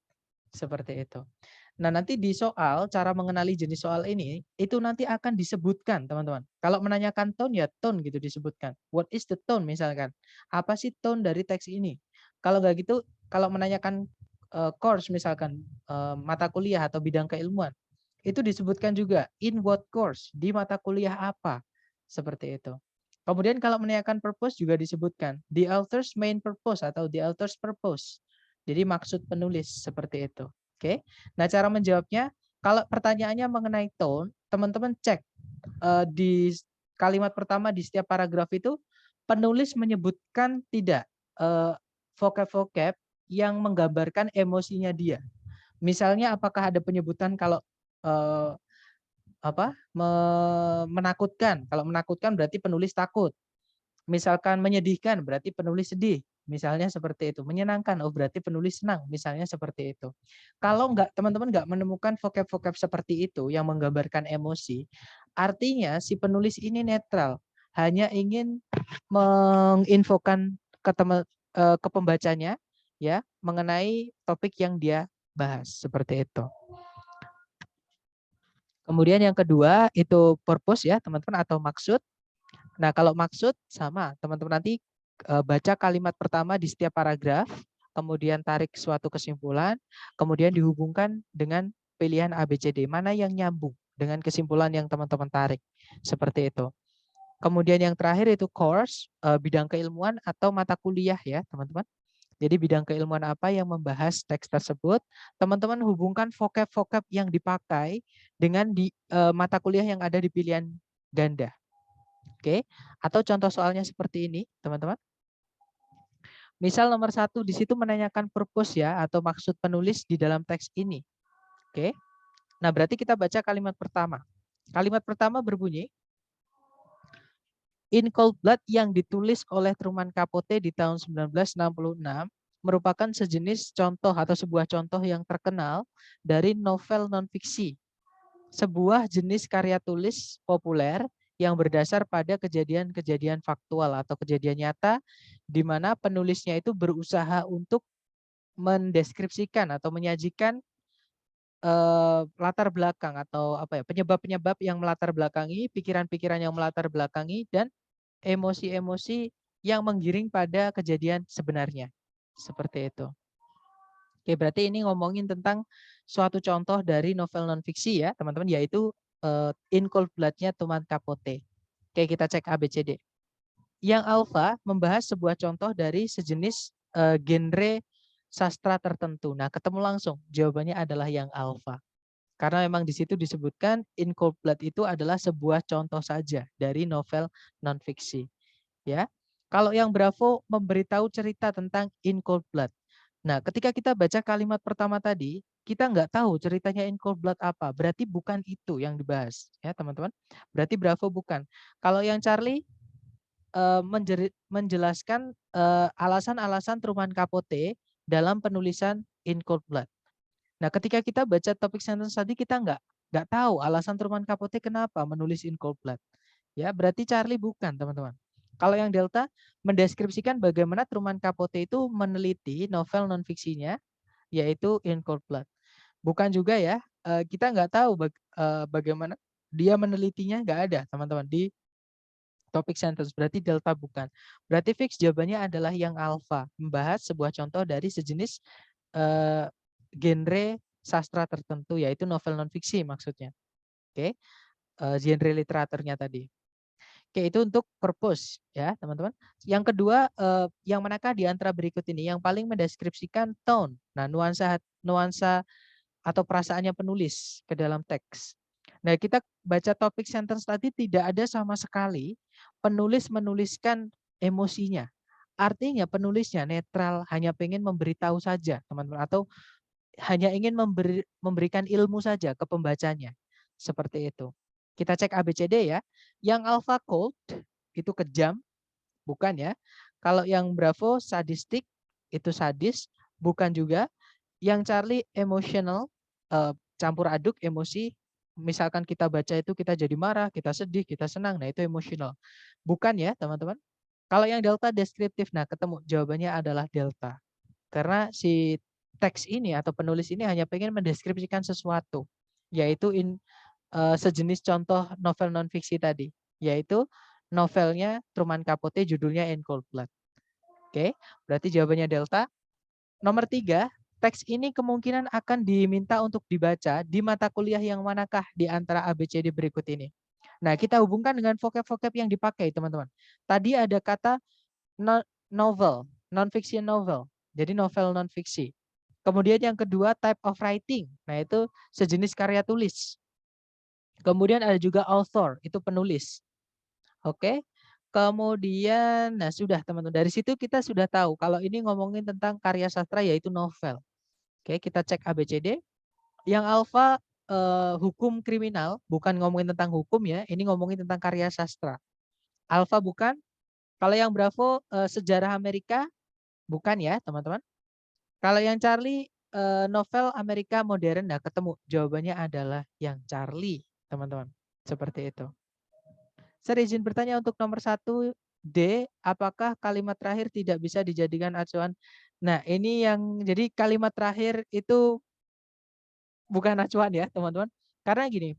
Seperti itu. Nah, nanti di soal, cara mengenali jenis soal ini, itu nanti akan disebutkan, teman-teman. Kalau menanyakan tone, ya tone gitu disebutkan. What is the tone misalkan? Apa sih tone dari teks ini? Kalau nggak gitu, kalau menanyakan course misalkan, mata kuliah atau bidang keilmuan, itu disebutkan juga, in what course? Di mata kuliah apa? Seperti itu. Kemudian kalau menanyakan purpose juga disebutkan, the author's main purpose atau the author's purpose. Jadi maksud penulis seperti itu. Oke. Nah, cara menjawabnya kalau pertanyaannya mengenai tone, teman-teman cek di kalimat pertama di setiap paragraf itu penulis menyebutkan tidak vocab-vocab yang menggambarkan emosinya dia. Misalnya apakah ada penyebutan kalau eh, menakutkan. Kalau menakutkan berarti penulis takut. Misalkan menyedihkan berarti penulis sedih. Misalnya seperti itu. Menyenangkan, oh berarti penulis senang. Misalnya seperti itu. Kalau enggak, teman-teman enggak menemukan vocab-vocab seperti itu yang menggambarkan emosi, artinya si penulis ini netral. Hanya ingin menginfokan ke pembacanya ya mengenai topik yang dia bahas. Seperti itu. Kemudian yang kedua itu purpose ya teman-teman atau maksud. Nah, kalau maksud sama, teman-teman nanti baca kalimat pertama di setiap paragraf, kemudian tarik suatu kesimpulan, kemudian dihubungkan dengan pilihan ABCD, mana yang nyambung dengan kesimpulan yang teman-teman tarik. Seperti itu. Kemudian yang terakhir itu course, bidang keilmuan atau mata kuliah ya, teman-teman. Jadi bidang keilmuan apa yang membahas teks tersebut, teman-teman hubungkan vocab-vocab yang dipakai dengan di mata kuliah yang ada di pilihan ganda. Oke, atau contoh soalnya seperti ini, teman-teman. Misal nomor 1 di situ menanyakan purpose ya atau maksud penulis di dalam teks ini. Oke. Nah, berarti kita baca kalimat pertama. Kalimat pertama berbunyi In Cold Blood yang ditulis oleh Truman Capote di tahun 1966 merupakan sejenis contoh atau sebuah contoh yang terkenal dari novel non-fiksi. Sebuah jenis karya tulis populer yang berdasar pada kejadian-kejadian faktual atau kejadian nyata di mana penulisnya itu berusaha untuk mendeskripsikan atau menyajikan latar belakang atau apa ya, penyebab-penyebab yang melatar belakangi, pikiran-pikiran yang melatar belakangi, dan emosi-emosi yang menggiring pada kejadian sebenarnya. Seperti itu. Oke, berarti ini ngomongin tentang suatu contoh dari novel non-fiksi ya, teman-teman, yaitu In Cold Blood-nya Truman Capote. Oke, kita cek ABCD. Yang alfa membahas sebuah contoh dari sejenis genre sastra tertentu. Nah, ketemu langsung. Jawabannya adalah yang alfa. Karena memang di situ disebutkan In Cold Blood itu adalah sebuah contoh saja dari novel non-fiksi. Ya. Kalau yang Bravo memberitahu cerita tentang In Cold Blood. Nah, ketika kita baca kalimat pertama tadi, kita nggak tahu ceritanya In Cold Blood apa. Berarti bukan itu yang dibahas, ya teman-teman. Berarti Bravo bukan. Kalau yang Charlie menjelaskan alasan-alasan Truman Capote dalam penulisan In Cold Blood. Nah, ketika kita baca topik sentence tadi, kita nggak tahu alasan Truman Capote kenapa menulis In Cold Blood. Ya, berarti Charlie bukan, teman-teman. Kalau yang Delta mendeskripsikan bagaimana Truman Capote itu meneliti novel non-fiksinya, yaitu In Cold Blood. Bukan juga ya, kita nggak tahu bagaimana dia menelitinya, nggak ada, teman-teman, di topik sentence. Berarti Delta bukan. Berarti fix jawabannya adalah yang Alpha, membahas sebuah contoh dari sejenis genre sastra tertentu, yaitu novel non-fiksi maksudnya. Oke, genre literaturnya tadi. Oke, itu untuk purpose ya, teman-teman. Yang kedua, yang manakah di antara berikut ini yang paling mendeskripsikan tone? Nah, nuansa atau perasaannya penulis ke dalam teks. Nah, kita baca topik sentence tadi tidak ada sama sekali penulis menuliskan emosinya. Artinya penulisnya netral, hanya pengen memberitahu saja, teman-teman, atau hanya ingin memberikan ilmu saja ke pembacanya. Seperti itu. Kita cek ABCD ya. Yang alpha cold itu kejam, bukan ya. Kalau yang Bravo sadistik itu sadis, bukan juga. Yang Charlie emotional, campur aduk emosi. Misalkan kita baca itu kita jadi marah, kita sedih, kita senang. Nah, itu emotional. Bukan ya, teman-teman. Kalau yang delta deskriptif, nah ketemu jawabannya adalah delta. Karena si teks ini atau penulis ini hanya pengen mendeskripsikan sesuatu, yaitu sejenis contoh novel non-fiksi tadi, yaitu novelnya Truman Capote judulnya In Cold Blood. Oke, berarti jawabannya delta. Nomor 3, teks ini kemungkinan akan diminta untuk dibaca di mata kuliah yang manakah di antara ABCD berikut ini. Nah, kita hubungkan dengan vocab-vocab yang dipakai, teman-teman. Tadi ada kata novel, non-fiction novel. Jadi novel non-fiksi. Kemudian yang kedua type of writing. Nah, itu sejenis karya tulis. Kemudian ada juga author, itu penulis. Oke. Kemudian, nah sudah teman-teman. Dari situ kita sudah tahu kalau ini ngomongin tentang karya sastra yaitu novel. Oke, kita cek ABCD. Yang alfa hukum kriminal, bukan ngomongin tentang hukum ya, ini ngomongin tentang karya sastra. Alfa bukan. Kalau yang Bravo sejarah Amerika, bukan ya teman-teman. Kalau yang Charlie novel Amerika modern, nah ketemu jawabannya adalah yang Charlie, teman-teman. Seperti itu. Saya izin bertanya untuk nomor 1 D, apakah kalimat terakhir tidak bisa dijadikan acuan? Nah, ini yang jadi kalimat terakhir itu bukan acuan ya, teman-teman. Karena gini,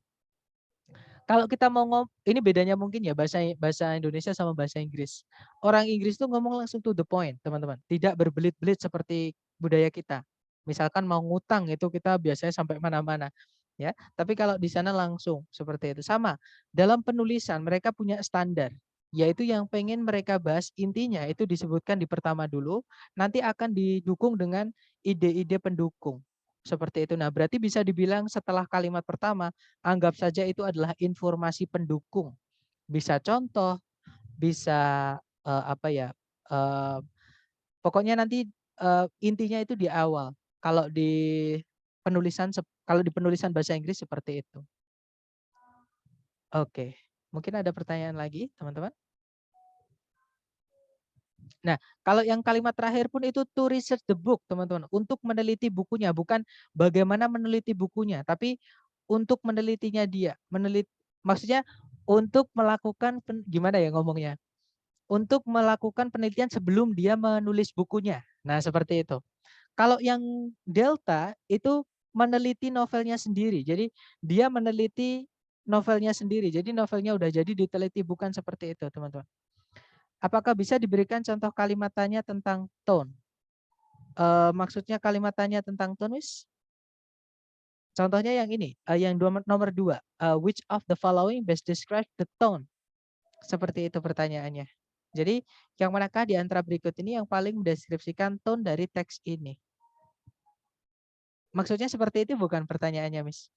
kalau kita mau ini bedanya mungkin ya bahasa Indonesia sama bahasa Inggris. Orang Inggris tuh ngomong langsung to the point, teman-teman. Tidak berbelit-belit seperti budaya kita. Misalkan mau ngutang itu kita biasanya sampai mana-mana, ya. Tapi kalau di sana langsung seperti itu. Sama, dalam penulisan mereka punya standar, yaitu yang pengen mereka bahas intinya itu disebutkan di pertama dulu, nanti akan didukung dengan ide-ide pendukung. Seperti itu. Nah, berarti bisa dibilang setelah kalimat pertama, anggap saja itu adalah informasi pendukung. Bisa contoh, bisa apa ya? Pokoknya nanti intinya itu di awal. Kalau di penulisan bahasa Inggris seperti itu. Oke. Mungkin ada pertanyaan lagi, teman-teman? Nah, kalau yang kalimat terakhir pun itu to research the book, teman-teman. Untuk meneliti bukunya, bukan bagaimana meneliti bukunya, tapi untuk menelitinya dia. Maksudnya untuk melakukan gimana ya ngomongnya? Untuk melakukan penelitian sebelum dia menulis bukunya. Nah, seperti itu. Kalau yang delta itu meneliti novelnya sendiri. Jadi dia meneliti novelnya sendiri. Jadi novelnya udah jadi diteliti, bukan seperti itu, teman-teman. Apakah bisa diberikan contoh kalimat tanya tentang tone? Maksudnya kalimat tanya tentang tone, wis? Contohnya yang ini, yang nomor 2. Which of the following best describe the tone? Seperti itu pertanyaannya. Jadi yang manakah di antara berikut ini yang paling mendeskripsikan tone dari teks ini? Maksudnya seperti itu bukan pertanyaannya, Miss?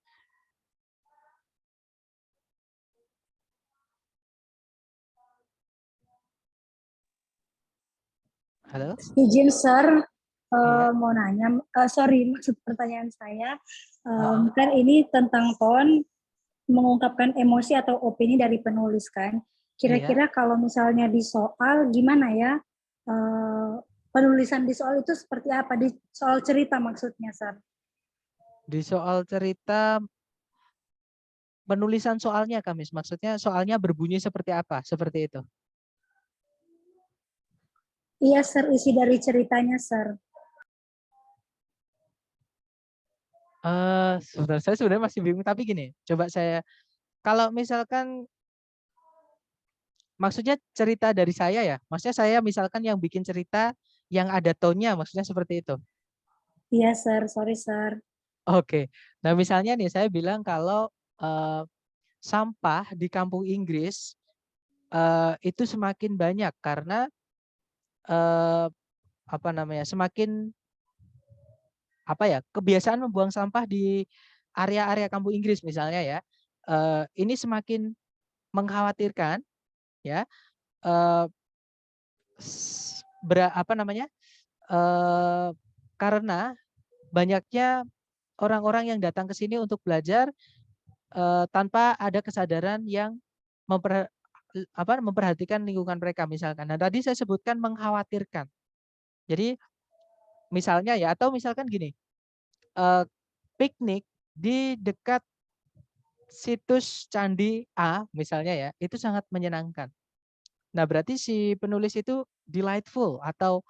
Halo? Izin, Sir. Iya. Mau nanya, sorry, maksud pertanyaan saya, kan ini tentang tone, mengungkapkan emosi atau opini dari penulis kan. Iya. Kira-kira kalau misalnya di soal, gimana ya? Penulisan di soal itu seperti apa? Di soal cerita maksudnya, Sir. Di soal cerita, penulisan soalnya, Kamis. Maksudnya soalnya berbunyi seperti apa? Seperti itu. Iya, Sir, isi dari ceritanya, Sir. Sebentar, saya sebenarnya masih bingung. Tapi gini, coba saya, kalau misalkan, maksudnya cerita dari saya ya? Maksudnya saya misalkan yang bikin cerita yang ada tone-nya, maksudnya seperti itu. Iya, Sir. Sorry, Sir. Oke. Nah, misalnya nih saya bilang kalau sampah di kampung Inggris itu semakin banyak karena apa namanya? Semakin apa ya? Kebiasaan membuang sampah di area-area kampung Inggris misalnya ya. Ini semakin mengkhawatirkan ya. Apa namanya? Karena banyaknya orang-orang yang datang ke sini untuk belajar tanpa ada kesadaran yang memperhatikan lingkungan mereka misalkan. Nah, tadi saya sebutkan mengkhawatirkan. Jadi misalnya ya, atau misalkan gini, piknik di dekat situs Candi A misalnya ya, itu sangat menyenangkan. Nah, berarti si penulis itu delightful atau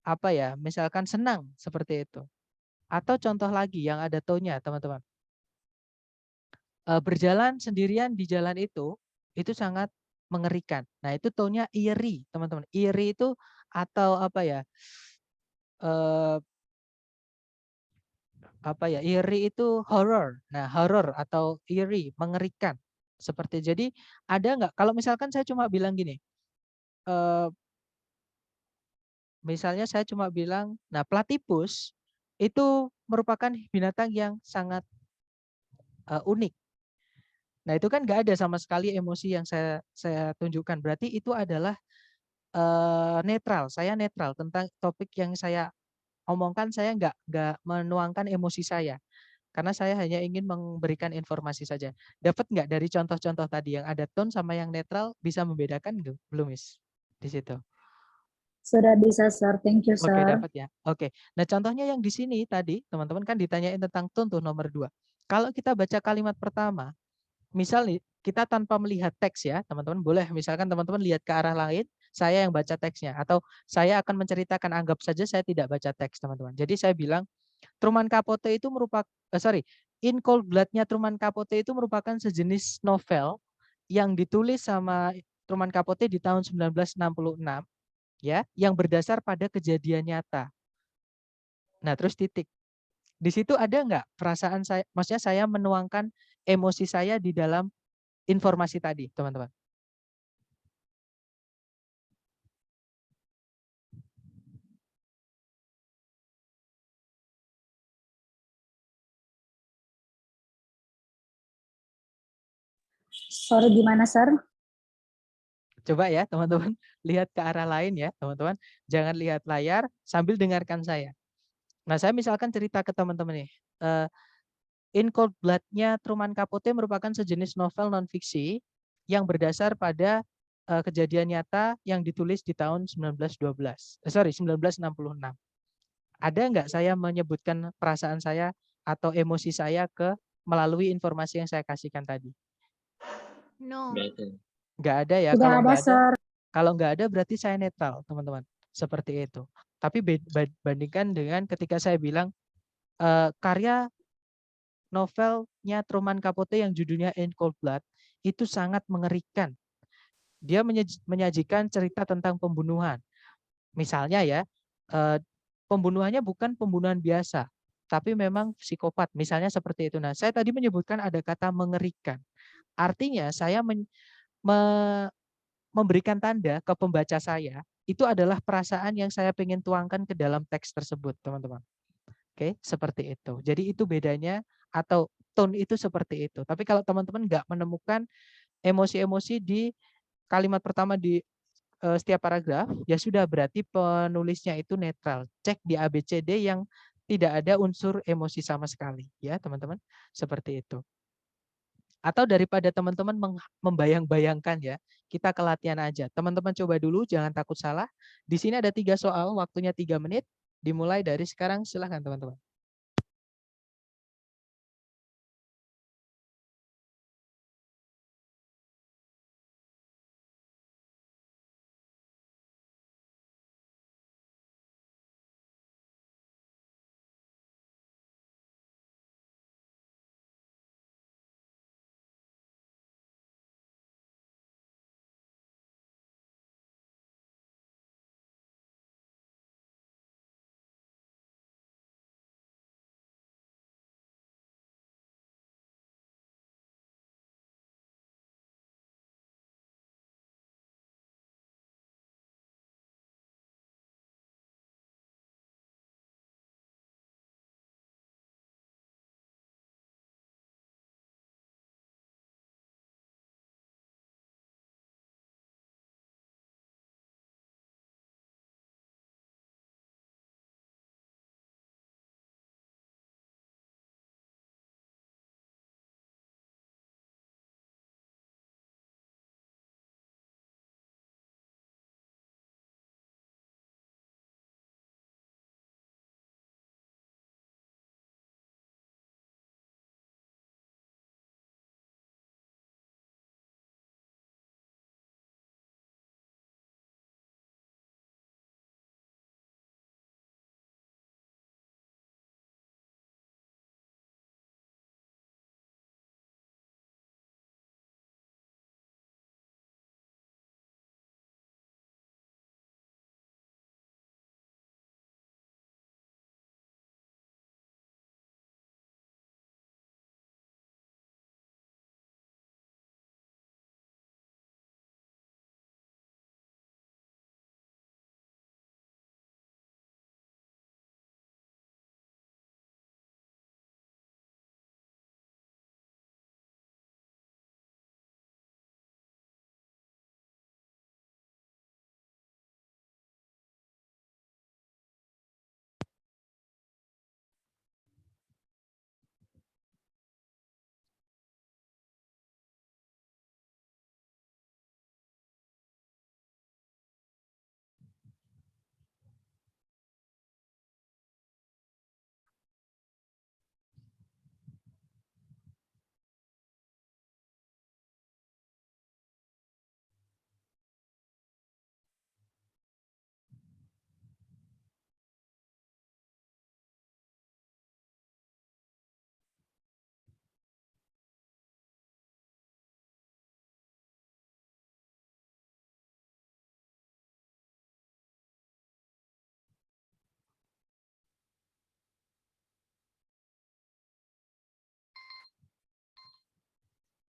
apa ya, misalkan senang seperti itu. Atau contoh lagi yang ada tone-nya, teman-teman. Berjalan sendirian di jalan itu sangat mengerikan. Nah, itu tone-nya eerie, teman-teman. Eerie itu atau apa ya? Apa ya? Eerie itu horror. Nah, horror atau eerie, mengerikan. Seperti jadi ada nggak? Kalau misalkan saya cuma bilang gini, misalnya saya cuma bilang, nah platypus itu merupakan binatang yang sangat unik. Nah, itu kan nggak ada sama sekali emosi yang saya tunjukkan. Berarti itu adalah netral. Saya netral tentang topik yang saya omongkan. Saya nggak menuangkan emosi saya, karena saya hanya ingin memberikan informasi saja. Dapat nggak dari contoh-contoh tadi yang ada tone sama yang netral, bisa membedakan belum, Miss? Di situ. Sudah bisa, Sir. Thank you, Oke, Sir. dapat ya. Oke. Nah, contohnya yang di sini tadi, teman-teman kan ditanyain tentang tone tuh nomor 2. Kalau kita baca kalimat pertama, misal nih, kita tanpa melihat teks ya, teman-teman boleh misalkan teman-teman lihat ke arah lain, saya yang baca teksnya, atau saya akan menceritakan, anggap saja saya tidak baca teks, teman-teman. Jadi saya bilang, Truman Capote itu merupakan, In Cold Blood-nya Truman Capote itu merupakan sejenis novel yang ditulis sama Truman Capote di tahun 1966, ya, yang berdasar pada kejadian nyata. Nah, terus titik. Di situ ada nggak perasaan saya, maksudnya saya menuangkan emosi saya di dalam informasi tadi, teman-teman? Sorry, gimana, Sir? Coba ya, teman-teman, lihat ke arah lain ya, teman-teman. Jangan lihat layar sambil dengarkan saya. Nah, saya misalkan cerita ke teman-teman nih. In Cold Blood-nya Truman Capote merupakan sejenis novel non-fiksi yang berdasar pada kejadian nyata yang ditulis di tahun 1966. Ada nggak saya menyebutkan perasaan saya atau emosi saya melalui informasi yang saya kasihkan tadi? No. Nggak ada ya. Tidak ada, Sir. Kalau nggak ada berarti saya netral, teman-teman. Seperti itu. Tapi bandingkan dengan ketika saya bilang karya novelnya Truman Capote yang judulnya In Cold Blood itu sangat mengerikan. Dia menyajikan cerita tentang pembunuhan. Misalnya ya, pembunuhannya bukan pembunuhan biasa, tapi memang psikopat. Misalnya seperti itu. Nah, saya tadi menyebutkan ada kata mengerikan. Artinya saya memberikan tanda ke pembaca saya, itu adalah perasaan yang saya ingin tuangkan ke dalam teks tersebut, teman-teman. Oke, seperti itu. Jadi itu bedanya atau tone itu seperti itu. Tapi kalau teman-teman nggak menemukan emosi-emosi di kalimat pertama di setiap paragraf, ya sudah berarti penulisnya itu netral. Cek di ABCD yang tidak ada unsur emosi sama sekali, ya teman-teman. Seperti itu. Atau daripada teman-teman membayang-bayangkan ya, kita ke latihan aja. Teman-teman coba dulu, jangan takut salah. Di sini ada 3 soal, waktunya 3 menit. Dimulai dari sekarang, silahkan teman-teman.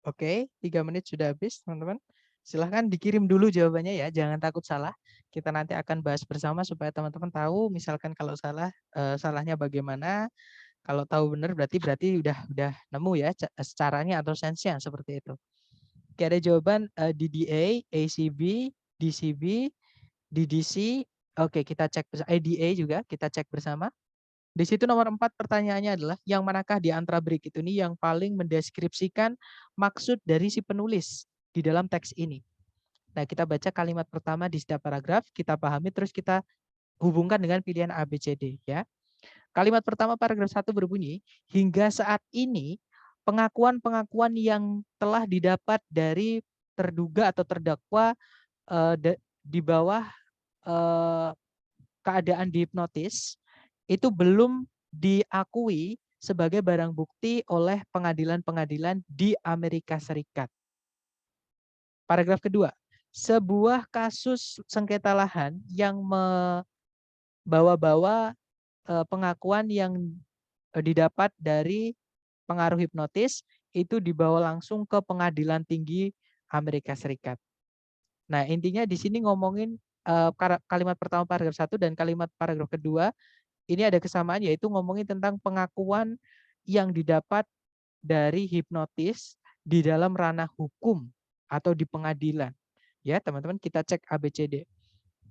Oke, 3 menit sudah habis, teman-teman. Silahkan dikirim dulu jawabannya ya, jangan takut salah. Kita nanti akan bahas bersama supaya teman-teman tahu, misalkan kalau salah, salahnya bagaimana. Kalau tahu benar berarti udah nemu ya caranya atau sense-nya seperti itu. Oke, ada jawaban DDA, ACB, DCB, DDC. Oke, kita cek ADA juga, kita cek bersama. Di situ nomor 4 pertanyaannya adalah yang manakah di antara berikut ini yang paling mendeskripsikan maksud dari si penulis di dalam teks ini. Nah, kita baca kalimat pertama di setiap paragraf, kita pahami terus kita hubungkan dengan pilihan ABCD ya. Kalimat pertama paragraf 1 berbunyi, hingga saat ini pengakuan-pengakuan yang telah didapat dari terduga atau terdakwa di bawah keadaan dihipnotis itu belum diakui sebagai barang bukti oleh pengadilan-pengadilan di Amerika Serikat. Paragraf kedua, sebuah kasus sengketa lahan yang membawa-bawa pengakuan yang didapat dari pengaruh hipnotis itu dibawa langsung ke pengadilan tinggi Amerika Serikat. Nah, intinya di sini ngomongin kalimat pertama paragraf 1 dan kalimat paragraf kedua ini ada kesamaan, yaitu ngomongin tentang pengakuan yang didapat dari hipnotis di dalam ranah hukum atau di pengadilan. Ya, teman-teman, kita cek ABCD.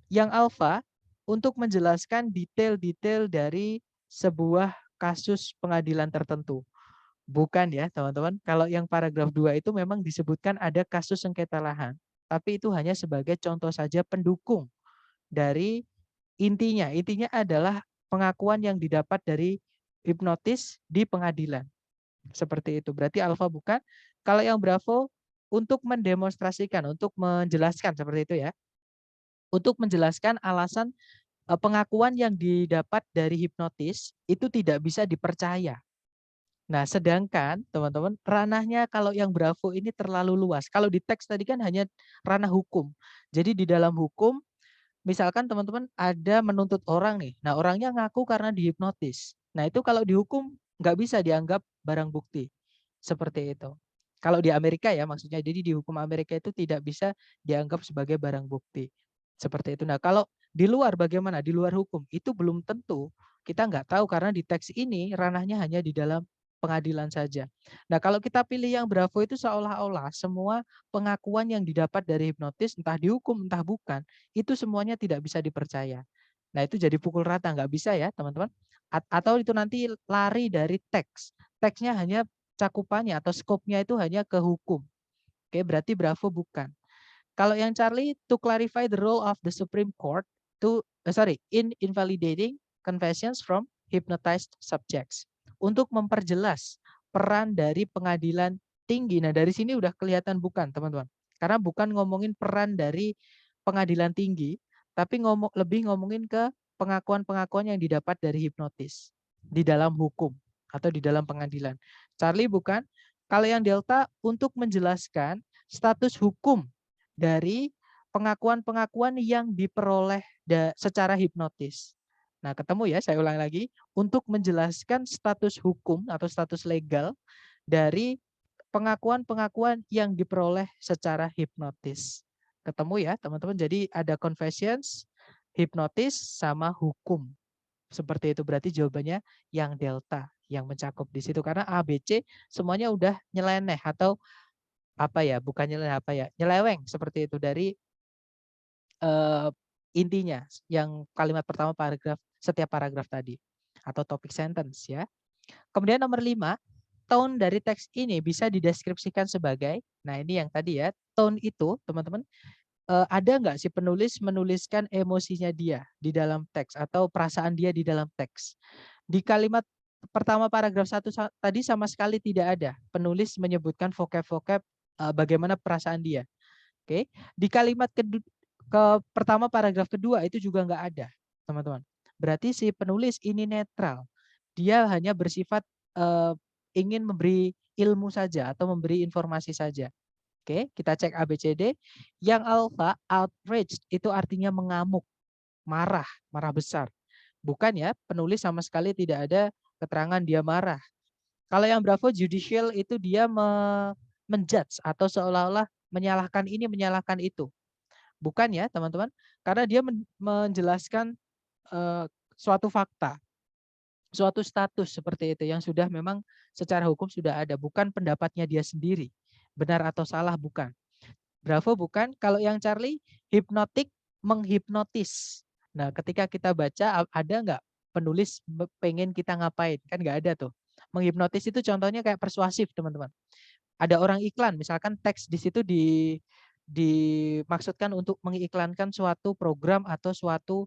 Yang alfa untuk menjelaskan detail-detail dari sebuah kasus pengadilan tertentu. Bukan ya, teman-teman. Kalau yang paragraf 2 itu memang disebutkan ada kasus sengketa lahan, tapi itu hanya sebagai contoh saja pendukung dari intinya. Intinya adalah pengakuan yang didapat dari hipnotis di pengadilan. Seperti itu. Berarti alfa bukan. Kalau yang bravo untuk mendemonstrasikan, untuk menjelaskan seperti itu ya. Untuk menjelaskan alasan pengakuan yang didapat dari hipnotis itu tidak bisa dipercaya. Nah, sedangkan teman-teman ranahnya kalau yang bravo ini terlalu luas. Kalau di teks tadi kan hanya ranah hukum. Jadi di dalam hukum misalkan teman-teman ada menuntut orang nih. Nah, orangnya ngaku karena dihipnotis. Nah, itu kalau dihukum nggak bisa dianggap barang bukti. Seperti itu. Kalau di Amerika ya maksudnya. Jadi di hukum Amerika itu tidak bisa dianggap sebagai barang bukti. Seperti itu. Nah, kalau di luar bagaimana? Di luar hukum itu belum tentu. Kita nggak tahu karena di teks ini ranahnya hanya di dalam pengadilan saja. Nah, kalau kita pilih yang bravo itu seolah-olah semua pengakuan yang didapat dari hipnotis entah dihukum entah bukan itu semuanya tidak bisa dipercaya. Nah, itu jadi pukul rata, nggak bisa ya teman-teman. Atau itu nanti lari dari teks. Teksnya hanya cakupannya atau skopnya itu hanya ke hukum. Oke, berarti bravo bukan. Kalau yang Charlie, to clarify the role of the Supreme Court in invalidating confessions from hypnotized subjects. Untuk memperjelas peran dari pengadilan tinggi. Nah, dari sini udah kelihatan bukan, teman-teman. Karena bukan ngomongin peran dari pengadilan tinggi, tapi lebih ngomongin ke pengakuan-pengakuan yang didapat dari hipnotis di dalam hukum atau di dalam pengadilan. Charlie bukan. Kalau yang Delta untuk menjelaskan status hukum dari pengakuan-pengakuan yang diperoleh secara hipnotis. Nah, ketemu ya, saya ulang lagi. Untuk menjelaskan status hukum atau status legal dari pengakuan-pengakuan yang diperoleh secara hipnotis. Ketemu ya, teman-teman. Jadi ada confessions, hipnotis, sama hukum. Seperti itu, berarti jawabannya yang delta yang mencakup di situ. Karena A, B, C semuanya udah nyeleneh atau apa ya, bukannya apa ya, nyeleweng seperti itu dari intinya yang kalimat pertama setiap paragraf tadi atau topik sentence ya. Kemudian nomor 5, tone dari teks ini bisa dideskripsikan sebagai, nah ini yang tadi ya, tone itu teman-teman ada nggak si penulis menuliskan emosinya dia di dalam teks atau perasaan dia di dalam teks. Di kalimat pertama paragraf 1 tadi sama sekali tidak ada penulis menyebutkan vocab-vocab bagaimana perasaan dia. Oke, di kalimat pertama paragraf kedua itu juga nggak ada, teman-teman. Berarti si penulis ini netral. Dia hanya bersifat ingin memberi ilmu saja atau memberi informasi saja. Oke, kita cek ABCD. Yang alpha, outraged, itu artinya mengamuk, marah, marah besar. Bukan ya, penulis sama sekali tidak ada keterangan dia marah. Kalau yang bravo, judicial, itu dia menjudge atau seolah-olah menyalahkan ini, menyalahkan itu. Bukan ya, teman-teman. Karena dia menjelaskan suatu fakta, suatu status seperti itu yang sudah memang secara hukum sudah ada. Bukan pendapatnya dia sendiri. Benar atau salah, bukan. Bravo bukan. Kalau yang Charlie, hipnotik, menghipnotis. Nah, ketika kita baca, ada nggak penulis pengen kita ngapain? Kan nggak ada tuh. Menghipnotis itu contohnya kayak persuasif, teman-teman. Ada orang iklan, misalkan teks di situ dimaksudkan untuk mengiklankan suatu program atau suatu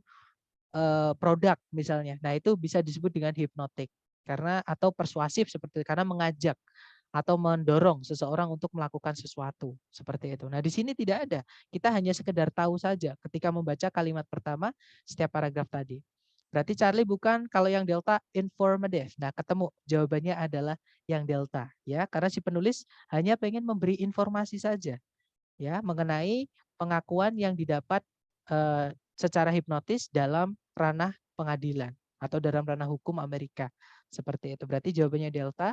produk misalnya. Nah, itu bisa disebut dengan hipnotik. Karena atau persuasif seperti itu, karena mengajak atau mendorong seseorang untuk melakukan sesuatu seperti itu. Nah, di sini tidak ada. Kita hanya sekedar tahu saja ketika membaca kalimat pertama setiap paragraf tadi. Berarti Charlie bukan, kalau yang delta informative. Nah, ketemu jawabannya adalah yang delta ya, karena si penulis hanya pengen memberi informasi saja ya mengenai pengakuan yang didapat secara hipnotis dalam ranah pengadilan atau dalam ranah hukum Amerika. Seperti itu. Berarti jawabannya delta.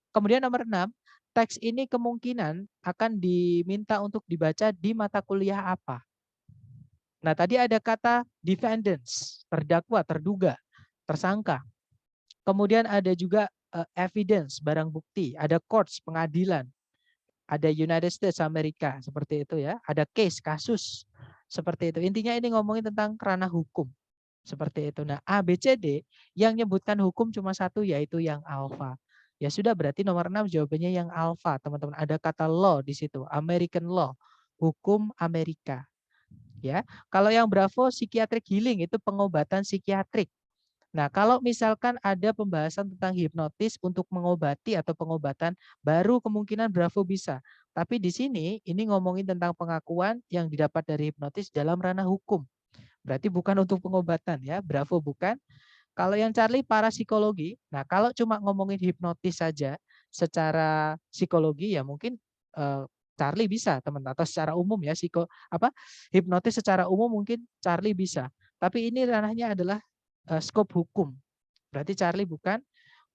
Kemudian nomor 6, teks ini kemungkinan akan diminta untuk dibaca di mata kuliah apa? Nah, tadi ada kata defendants, terdakwa, terduga, tersangka. Kemudian ada juga evidence, barang bukti, ada courts, pengadilan, ada United States Amerika, seperti itu ya. Ada case, kasus, seperti itu. Intinya ini ngomongin tentang ranah hukum. Seperti itu. Nah, A, B, C, D yang nyebutkan hukum cuma satu, yaitu yang alfa. Ya sudah, berarti nomor 6 jawabannya yang alfa, teman-teman. Ada kata law di situ, American law, hukum Amerika. Ya, kalau yang Bravo psychiatric healing itu pengobatan psikiatrik. Nah, kalau misalkan ada pembahasan tentang hipnotis untuk mengobati atau pengobatan, baru kemungkinan Bravo bisa. Tapi di sini ini ngomongin tentang pengakuan yang didapat dari hipnotis dalam ranah hukum. Berarti bukan untuk pengobatan ya, Bravo bukan. Kalau yang Charlie parapsikologi, nah kalau cuma ngomongin hipnotis saja secara psikologi ya mungkin Charlie bisa teman, atau secara umum ya hipnotis secara umum mungkin Charlie bisa. Tapi ini ranahnya adalah skop hukum. Berarti Charlie bukan.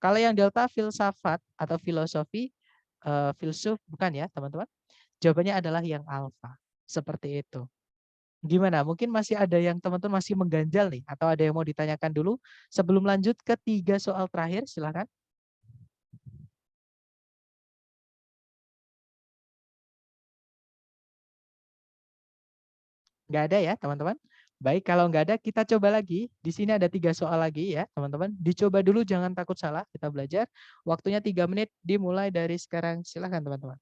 Kalau yang delta filsafat atau filosofi, filsuf bukan ya teman-teman. Jawabannya adalah yang alfa. Seperti itu. Gimana? Mungkin masih ada yang teman-teman masih mengganjal nih, atau ada yang mau ditanyakan dulu sebelum lanjut ke 3 soal terakhir, silakan. Nggak ada ya teman-teman? Baik, kalau nggak ada kita coba lagi. Di sini ada 3 soal lagi ya teman-teman. Dicoba dulu, jangan takut salah, kita belajar. Waktunya 3 menit dimulai dari sekarang, silakan teman-teman.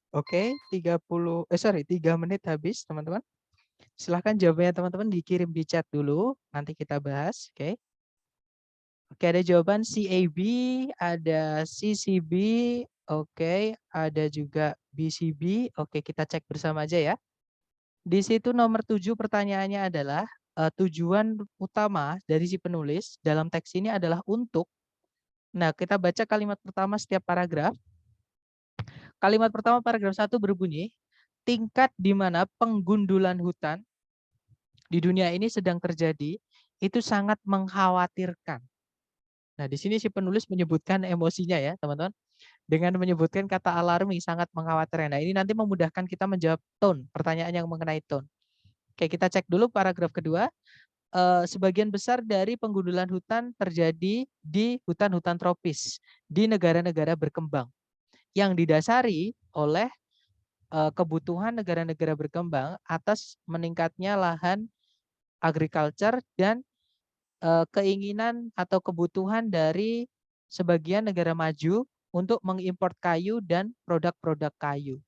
Oke, 3 menit habis, teman-teman. Silahkan jawabannya teman-teman dikirim di chat dulu, nanti kita bahas, oke. Oke, ada jawaban CAB, ada CCB, oke, ada juga BCB. Oke, kita cek bersama aja ya. Di situ nomor 7 pertanyaannya adalah tujuan utama dari si penulis dalam teks ini adalah untuk. Nah, kita baca kalimat pertama setiap paragraf. Kalimat pertama paragraf 1 berbunyi, tingkat di mana penggundulan hutan di dunia ini sedang terjadi itu sangat mengkhawatirkan. Nah, di sini si penulis menyebutkan emosinya ya, teman-teman. Dengan menyebutkan kata alarming, sangat mengkhawatirkan. Nah, ini nanti memudahkan kita menjawab tone, pertanyaan yang mengenai tone. Oke, kita cek dulu paragraf kedua. Sebagian besar dari penggundulan hutan terjadi di hutan-hutan tropis di negara-negara berkembang yang didasari oleh kebutuhan negara-negara berkembang atas meningkatnya lahan agriculture dan keinginan atau kebutuhan dari sebagian negara maju untuk mengimpor kayu dan produk-produk kayu.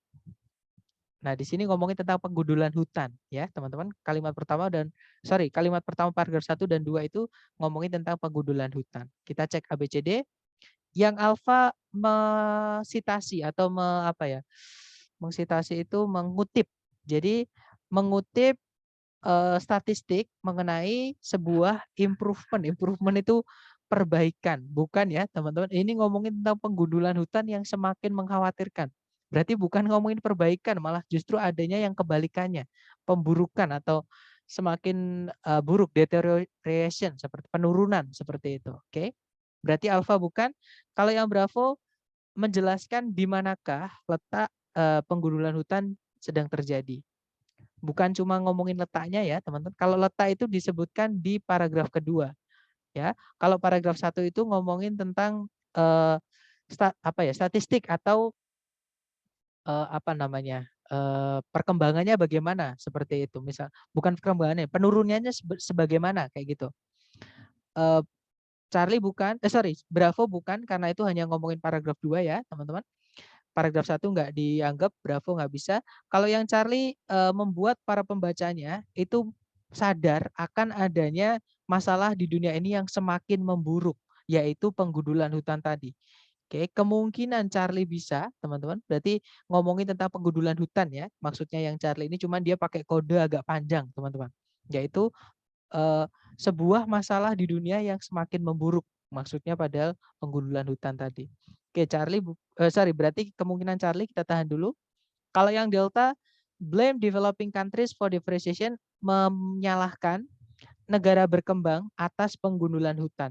Nah, di sini ngomongin tentang penggundulan hutan ya, teman-teman. Kalimat pertama paragraf 1 dan 2 itu ngomongin tentang penggundulan hutan. Kita cek ABCD. Yang alfa mensitasi atau Mengsitasi itu mengutip. Jadi mengutip statistik mengenai sebuah improvement. Improvement itu perbaikan, bukan ya teman-teman. Ini ngomongin tentang penggundulan hutan yang semakin mengkhawatirkan. Berarti bukan ngomongin perbaikan, malah justru adanya yang kebalikannya, pemburukan atau semakin buruk, deterioration, seperti penurunan seperti itu. Oke, berarti alfa bukan. Kalau yang bravo menjelaskan di manakah letak penggundulan hutan sedang terjadi. Bukan cuma ngomongin letaknya ya, teman-teman. Kalau letak itu disebutkan di paragraf kedua, ya. Kalau paragraf 1 itu ngomongin tentang statistik atau perkembangannya bagaimana seperti itu. Misal bukan perkembangannya, penurunannya sebagaimana kayak gitu. Bravo bukan karena itu hanya ngomongin paragraf 2 ya, teman-teman. Paragraf 1 nggak dianggap, Bravo nggak bisa. Kalau yang Charlie membuat para pembacanya itu sadar akan adanya masalah di dunia ini yang semakin memburuk, yaitu penggundulan hutan tadi. Oke, kemungkinan Charlie bisa, teman-teman. Berarti ngomongin tentang penggundulan hutan ya. Maksudnya yang Charlie ini cuman dia pakai kode agak panjang, teman-teman. Yaitu sebuah masalah di dunia yang semakin memburuk. Maksudnya padahal penggundulan hutan tadi. Oke, berarti kemungkinan Charlie kita tahan dulu. Kalau yang Delta, blame developing countries for deforestation, menyalahkan negara berkembang atas penggundulan hutan.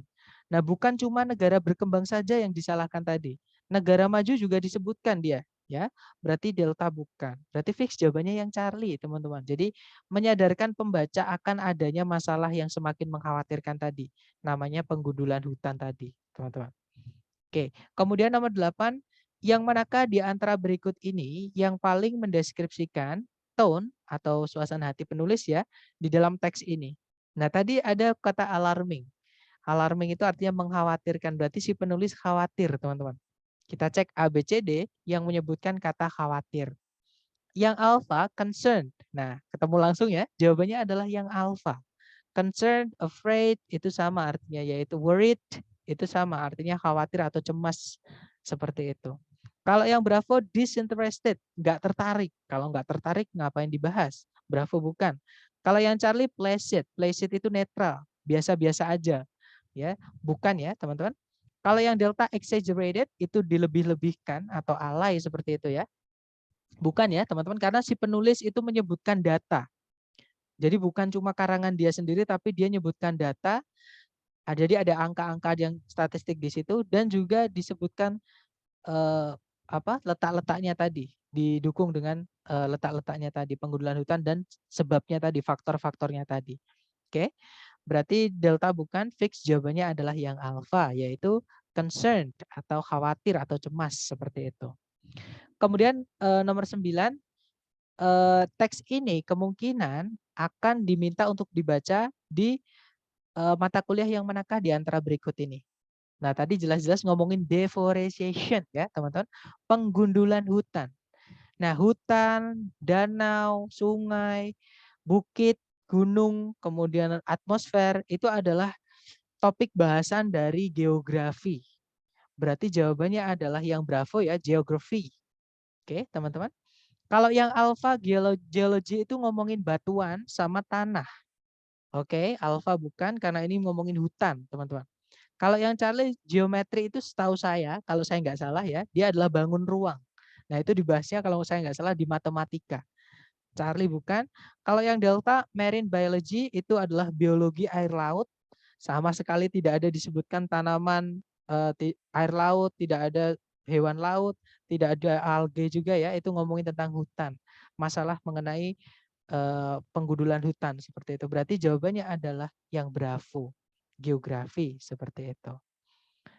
Nah, bukan cuma negara berkembang saja yang disalahkan tadi. Negara maju juga disebutkan dia, ya. Berarti Delta bukan. Berarti fix jawabannya yang Charlie, teman-teman. Jadi menyadarkan pembaca akan adanya masalah yang semakin mengkhawatirkan tadi. Namanya penggundulan hutan tadi, teman-teman. Oke, kemudian nomor 8, yang manakah di antara berikut ini yang paling mendeskripsikan tone atau suasana hati penulis ya di dalam teks ini. Nah, tadi ada kata alarming. Alarming itu artinya mengkhawatirkan, berarti si penulis khawatir, teman-teman. Kita cek ABCD yang menyebutkan kata khawatir. Yang alpha, concerned. Nah, ketemu langsung ya, jawabannya adalah yang alpha. Concerned, afraid, itu sama artinya, yaitu worried, itu sama artinya khawatir atau cemas. Seperti itu. Kalau yang Bravo, disinterested, nggak tertarik. Kalau nggak tertarik, ngapain dibahas? Bravo bukan. Kalau yang Charlie, placid. Placid itu netral, biasa-biasa aja. Ya, bukan ya teman-teman. Kalau yang Delta, exaggerated, itu dilebih-lebihkan atau alay seperti itu ya. Bukan ya teman-teman, karena si penulis itu menyebutkan data. Jadi bukan cuma karangan dia sendiri, tapi dia menyebutkan data. Jadi ada angka-angka yang statistik di situ dan juga disebutkan letak-letaknya tadi, didukung dengan letak-letaknya tadi, penggundulan hutan dan sebabnya tadi, faktor-faktornya tadi. Oke, berarti delta bukan, fix jawabannya adalah yang alpha, yaitu concerned atau khawatir atau cemas seperti itu. Kemudian nomor 9, teks ini kemungkinan akan diminta untuk dibaca di mata kuliah yang manakah di antara berikut ini. Nah, tadi jelas-jelas ngomongin deforestation ya, teman-teman. Penggundulan hutan. Nah, hutan, danau, sungai, bukit, gunung, kemudian atmosfer itu adalah topik bahasan dari geografi. Berarti jawabannya adalah yang bravo ya, geografi. Oke, teman-teman. Kalau yang alfa geologi itu ngomongin batuan sama tanah. Oke, alfa bukan karena ini ngomongin hutan, teman-teman. Kalau yang Charlie geometri itu setahu saya, kalau saya nggak salah ya, dia adalah bangun ruang. Nah itu dibahasnya kalau saya nggak salah di matematika. Charlie bukan. Kalau yang delta marine biology itu adalah biologi air laut. Sama sekali tidak ada disebutkan tanaman air laut, tidak ada hewan laut, tidak ada algae juga ya. Itu ngomongin tentang hutan. Masalah mengenai penggudulan hutan seperti itu. Berarti jawabannya adalah yang bravo. Geografi seperti itu.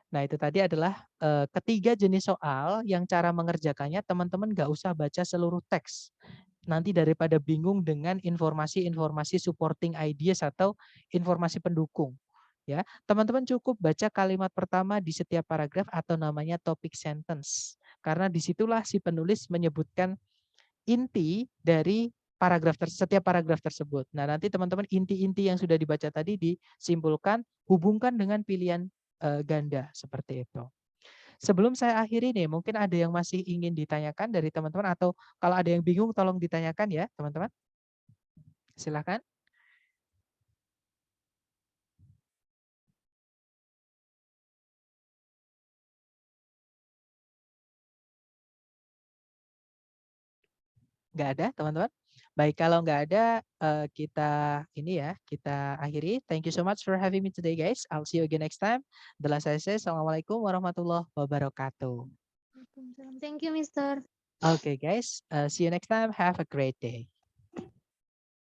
Nah, itu tadi adalah ketiga jenis soal yang cara mengerjakannya teman-teman nggak usah baca seluruh teks. Nanti daripada bingung dengan informasi-informasi supporting ideas atau informasi pendukung. Ya, teman-teman cukup baca kalimat pertama di setiap paragraf atau namanya topic sentence. Karena disitulah si penulis menyebutkan inti dari setiap paragraf tersebut. Nah, nanti teman-teman inti-inti yang sudah dibaca tadi disimpulkan, hubungkan dengan pilihan ganda seperti itu. Sebelum saya akhiri nih, mungkin ada yang masih ingin ditanyakan dari teman-teman atau kalau ada yang bingung tolong ditanyakan ya, teman-teman. Silakan. Nggak ada, teman-teman? Baik, kalau nggak ada, kita kita akhiri. Thank you so much for having me today, guys. I'll see you again next time. Adalah saya. Assalamualaikum warahmatullahi wabarakatuh. Thank you, Mister. Okay, guys. See you next time. Have a great day.